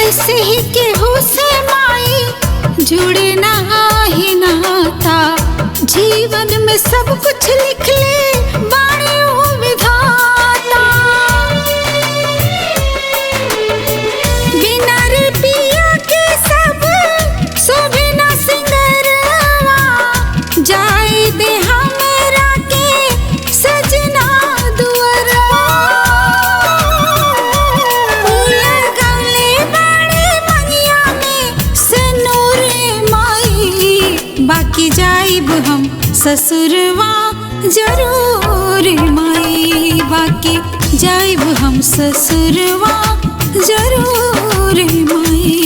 ऐसे ही केहू से माई जुड़े ना ही नाता। जीवन में सब कुछ लिख ले बाणे ओ विधाता। बिना रे पिया के सब शोभे ना सिंगरवा। जाए दे हमरा के सजना दुअरवा। बाकी जाइब हम ससुरवा जरूर माई। बाकी जाइब हम ससुरवा जरूर माई।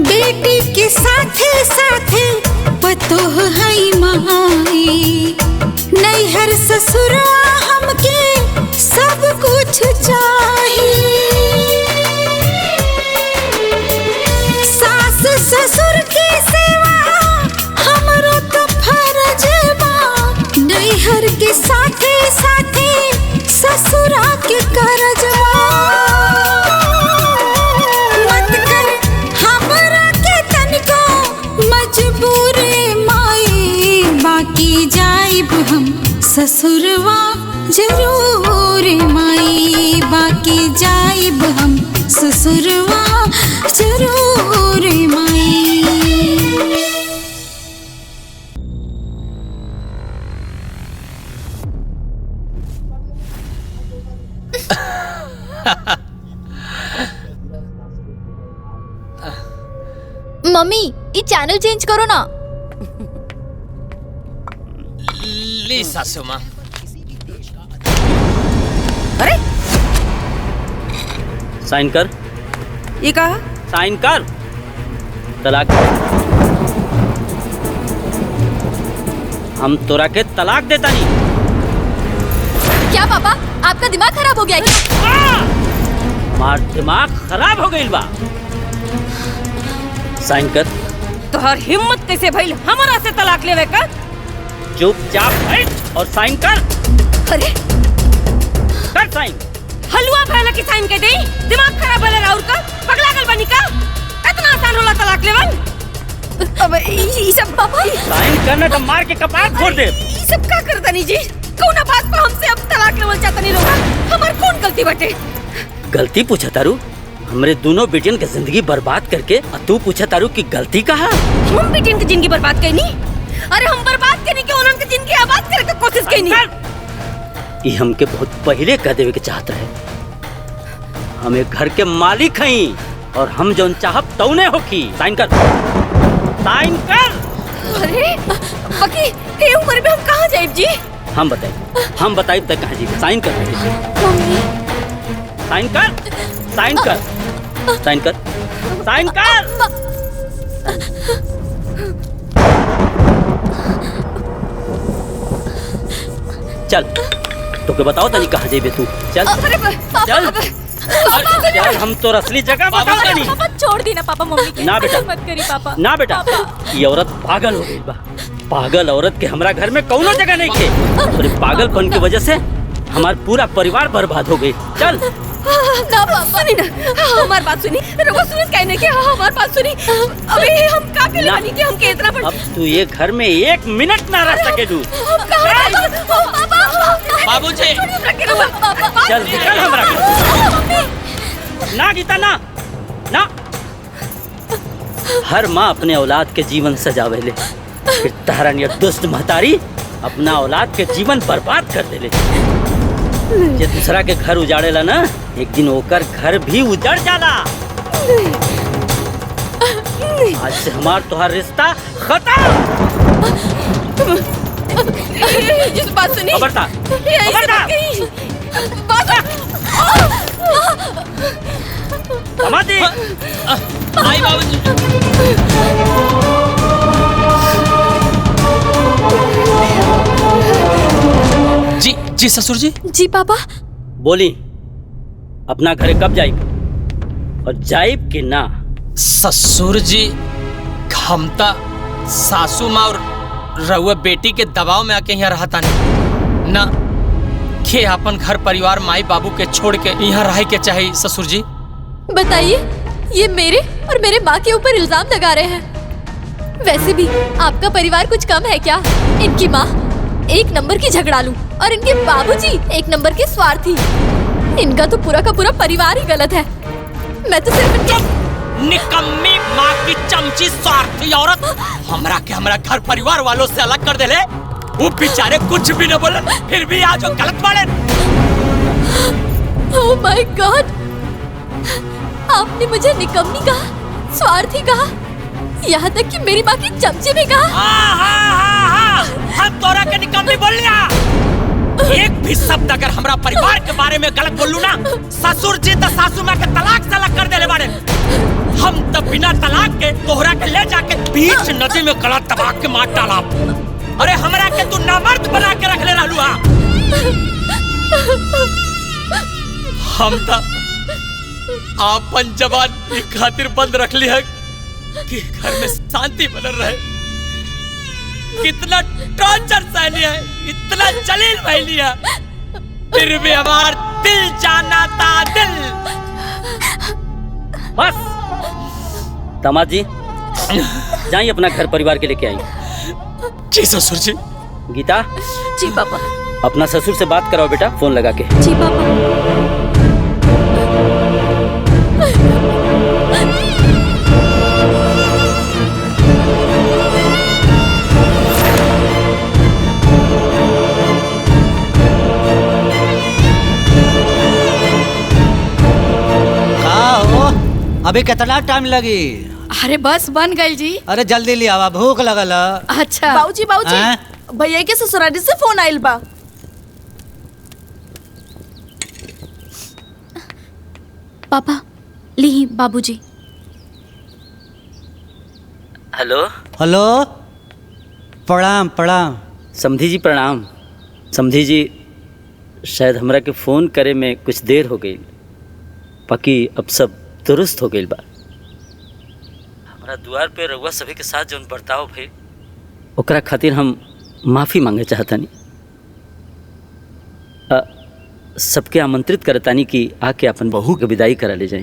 बेटी के साथे साथे पतोह है माई। नैहर ससुरा हमके सब कुछ चाहिए। सास ससुर की सेवा हमरो तो फर्ज बा। नैहर के साथे साथे ससुरा के करजवा। बाकी जाइब हम ससुरवा जरूर माई। बाकी जाइब हम ससुरवा जरूर माई। मम्मी ये चैनल चेंज करो ना। ली सासू माँ। अरे साइन कर। ये कहा? साइन कर। तलाक। हम तोरा के तलाक देता नहीं। क्या पापा आपका दिमाग खराब हो गया क्या? मार दिमाग खराब हो गई बा। साइन कर। तोहर हिम्मत कैसे भइल हमरा से तलाक लेवे का? चुपचाप बैठ और साइन कर। अरे कर साइन। हलवा भैला की साइन के देई? दिमाग खराब भले राउर का? पगला गल बनी का? इतना आसान होला तलाक लेवल? अब ई सब पापा साइन करना तो मार के कपार फोड़ दे। ई सब का करतनी जी? कौना बात पे हमसे अब तलाक लेवल चाहतनी लोग? हमार कौन गलती बाटे? गलती पूछा तारू? हमरे दोनों बेटियन के जिंदगी बर्बाद करके तू पूछा तारू की गलती कहा? हम बेटियन की जिंदगी बर्बाद कईनी? अरे हम बर्बाद करने के उन्होंने जिंदगी आबाद करे के कोशिश कईनी। ये हमके बहुत पहले कह देवे के चाहत रहे। हमें घर के मालिक हई और हम जौन चाहब तौने होखी। साइन कर। साइन कर। अरे बाकी ए उम्र में हम कहाँ जाइब जी? हम बताई तक कहाँ जी साइन कर साइन कर साइन कर साइन कर साइन कर। चल तो के बताओ तनी कहाँ जेबे तू। चल चल चल हम तो असली जगह बता देनी। पापा छोड़ दी ना पापा मम्मी के। ना बेटा मत करी पापा। ना बेटा ये औरत पागल हो गई बा। पागल औरत के हमरा घर में कौनो जगह नहीं थे। और पागलपन की वजह से हमारा पूरा परिवार बर्बाद हो गई। चल ना पापा सुनी ना हमारी बात सुनी। रघु सुनी कहने के हमारी बात सुनी। अभी हम का के लिए बनी कि हम के इतना बड़। अब तू ये घर में 1 मिनट ना रह सके तू। बाबूजी चल निकल हमरा घर। ना गीता ना ना। हर माँ अपने औलाद के जीवन सजावेले फिर तारा नियर दुष्ट महतारी अपना औलाद के जीवन बर्बाद कर देले। जे दूसरा के घर उजाड़ेला ना एक दिन ओकर घर भी उजड़ जाला। आज से हमार तोहार रिश्ता खत्म। जिस बात सुनी खबरदार समाधि आई बाबूजी। जी जी ससुर जी। जी पापा। बोली अपना घरे कब जाइब और जाइब कि ना। ससुर जी हम ता सासू माँ और रहुआ बेटी के दबाव में आके यहाँ रहता नहीं ना के अपन घर परिवार माई बाबू के छोड़ के यहाँ रह के चाहिए। ससुर जी बताइए ये मेरे और मेरे माँ के ऊपर इल्जाम लगा रहे हैं। वैसे भी आपका परिवार कुछ कम है क्या। इनकी माँ 1 नंबर की झगड़ालू और इनके बाबूजी 1 नंबर के स्वार्थी। इनका तो पूरा का पूरा परिवार ही गलत है। मैं तो सिर्फ निकम्मी माँ की चमची स्वार्थी औरत हमरा के हमरा घर परिवार वालों से अलग कर देले। वो बेचारे कुछ भी न बोले फिर भी आज वो गलत बाड़े। ओह माय गॉड आपने मुझे निकम्मी कहा स्वार्थी कहा यहाँ तक कि मेरी माँ की चमची भी कहा। हम तोरा के निकम्मी बोल लिया। एक भी शब्द अगर हमरा परिवार के बारे में गलत बोलूं ना ससुर जी तो सासू माँ के तलाक से अलग कर देले बाड़े। हम तो बिना तलाक के तोहरा के ले जाके बीच नदी में गला दबा के मार डाला। अरे हमरा के तू नामर्द बना के रख ले रहलू। हम तो आपन जवान की खातिर बंद रख ली है कि घर में शांति बनल रहे। कितना टॉर्चर सहली है इतना जलील भइली है फिर भी हमार दिल जाना था दिल। बस दामाद जी जाइए अपना घर परिवार के लेके आइए। जी ससुर जी। गीता जी पापा। अपना ससुर से बात कराओ बेटा फोन लगा के। जी पापा। अभी कितना टाइम लगी। अरे बस बन गई जी। अरे जल्दी ले आवा भूख लगल। अच्छा बाबूजी बाबूजी भैया के ससुराली से फोन आइल बा। पापा ली बाबूजी। हेलो हेलो प्रणाम प्रणाम। समधी जी प्रणाम। समधी जी शायद हमरा के फ़ोन करे में कुछ देर हो गई बाकी अब सब दुरुस्त हो गई बा। हमारा द्वार पे रउआ सभी के साथ जौन बर्ताव भइल ओकरा खातिर हम माफ़ी मांगे चाहतानी। सबके आमंत्रित करतानी कि आके अपन बहू के विदाई करा ले जाए।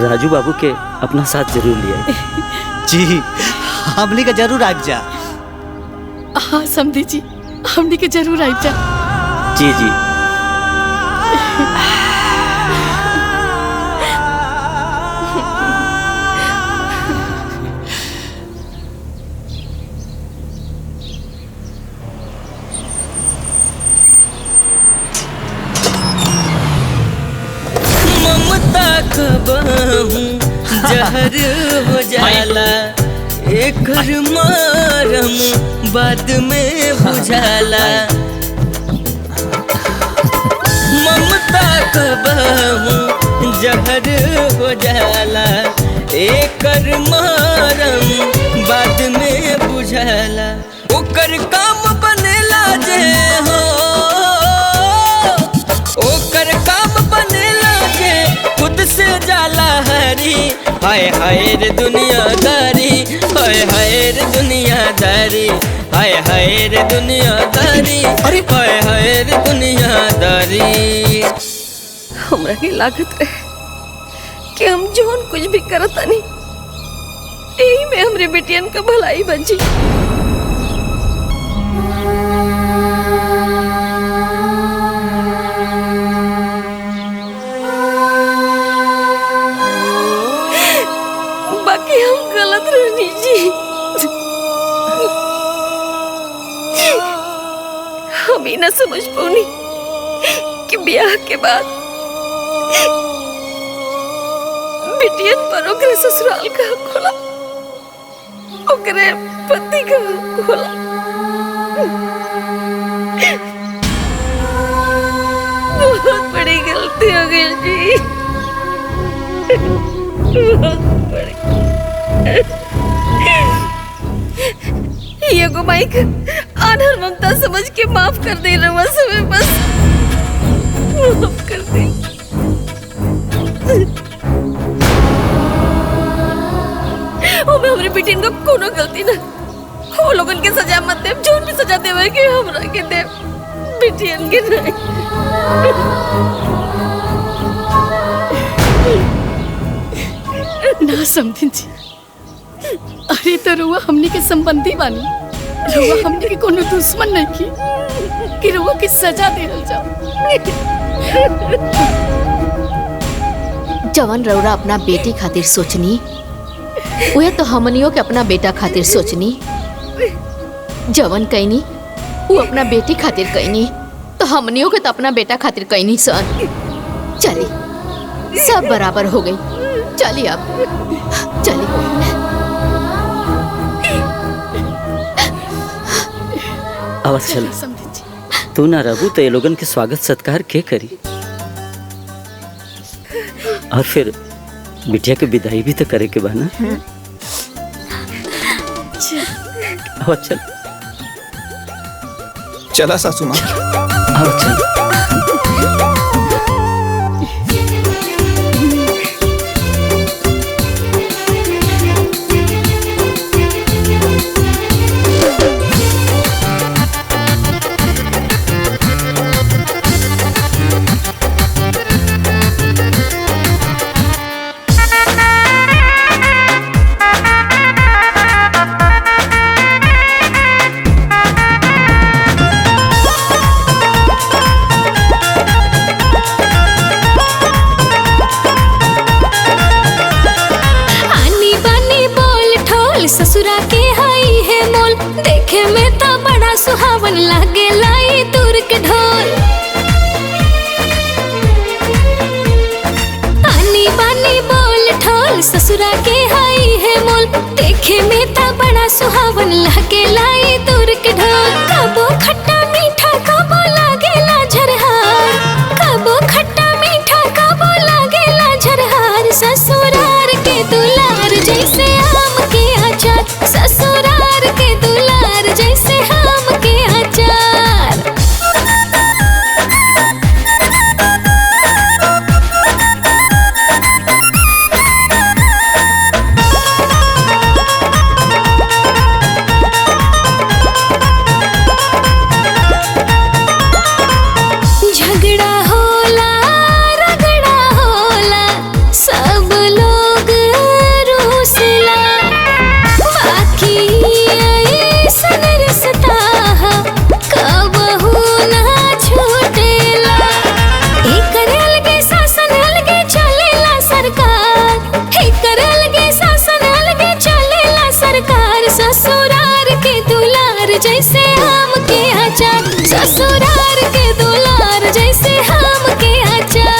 राजू बाबू के अपना साथ जरूर लिया। जी हमनी के जरूर आ जा। हाँ समधी जी हमनी के जरूर आ जा। जी जी। ममता कबहू जहर हो जाला एकर मरम बाद में बुझाला ममता कबहू जहर हो जाला एकर मरम बाद में बुझाला ओकर काम बनेला जे हो ओकर काम बनेला जे खुद से जाला हरी हाय हाय रे दुनियादारी हाय हाय रे दुनियादारी हाय हाय रे दुनियादारी अरे हाय हाय रे दुनियादारी। हमरा के लागत रहे कि हम जोन कुछ भी करता नहीं यही में हमरे बेटियन का भलाई बची। बाकी हम गलत रहनी जी। हम ही ना समझ पाऊनी कि ब्याह के बाद बिटियन पर ओकरे ससुराल का हक होला ओकरे पति का हक होला। बहुत बड़ी गलती हो गई जी बहुत बड़ी। ये को माइक आनर ममता समझ के माफ कर दे रवा समय बस माफ कर दे। ओ मैं हमारी बेटी का कोनो गलती ना वो लोगन के सजा मत दे जोन भी सजा देवे के हमरा के दे बेटियन के नहीं। ना समझी जी अरे तो रुआ हमनी के संबंधी बानी रुआ हमनी के कोनो दुश्मन नहीं की कि रुआ की सजा देल जाओ। जवन रौरा अपना बेटी खातिर सोचनी वह तो हमनियों के अपना बेटा खातिर सोचनी जवन कहनी वो अपना बेटी खातिर कहनी तो हमनियों के तो अपना बेटा खातिर कहनी सन। चली सब बराबर हो गई चली अब चली। अब चल तू ना रहू तो ये लोगन के स्वागत सत्कार के करी और फिर बिटिया के विदाई भी तो करे के बा ना। अब चल चला सासू माँ अब चल। ससुरा के हाई है मोल देखे में तो बड़ा सुहावन लागे लाई दूर के ढोल आनी बानी बोल ढोल ससुरा के हाई है मोल देखे में तो बड़ा सुहावन लागे लाई दूर के ढोल कबो खट्टा मीठा कबो लागेला झरहार कबो खट्टा मीठा कबो लागेला झरहार ससुरार के दुलार जैसे आम के अचार ससुरार के दुलार जैसे आम के अचार। झगड़ा होला रगड़ा होला सब लोग रूसला बाकी ऐसन रिश्ता कबहू ना छूटेला एकर अलगे शासन अलगे चलेला सरकार एकर अलगे शासन अलगे चलेला सरकार ससुरार के दुलार जैसे आम के अचार ससुरार के दुलार जैसे आम के अचार।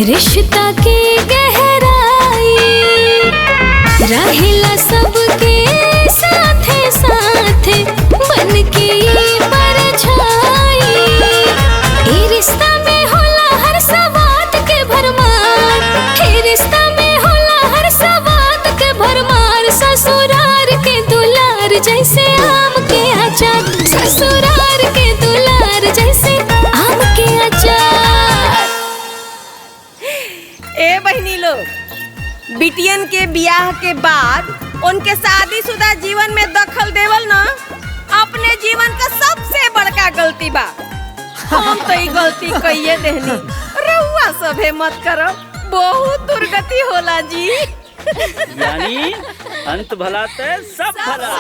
रिश्ता की गहराई रहेला सबके साथे साथे बन के परछाई। ए रिश्ता में होला हर सवात के भरमार, ए रिश्ता में होला हर सवात के भरमार। ससुरार के दुलार जैसे आम के अचार, ससुरार के दुलार जैसे आम के अचार। ए बहनी लोग, बिटियन के ब्याह के बाद उनके शादीशुदा जीवन में दखल देवल ना अपने जीवन का सबसे बड़का गलती बा। हम तो ये गलती कइये देहनी, रउआ सभे मत करो, बहुत दुर्गति होला जी। यानी अंत भला ते सब भला।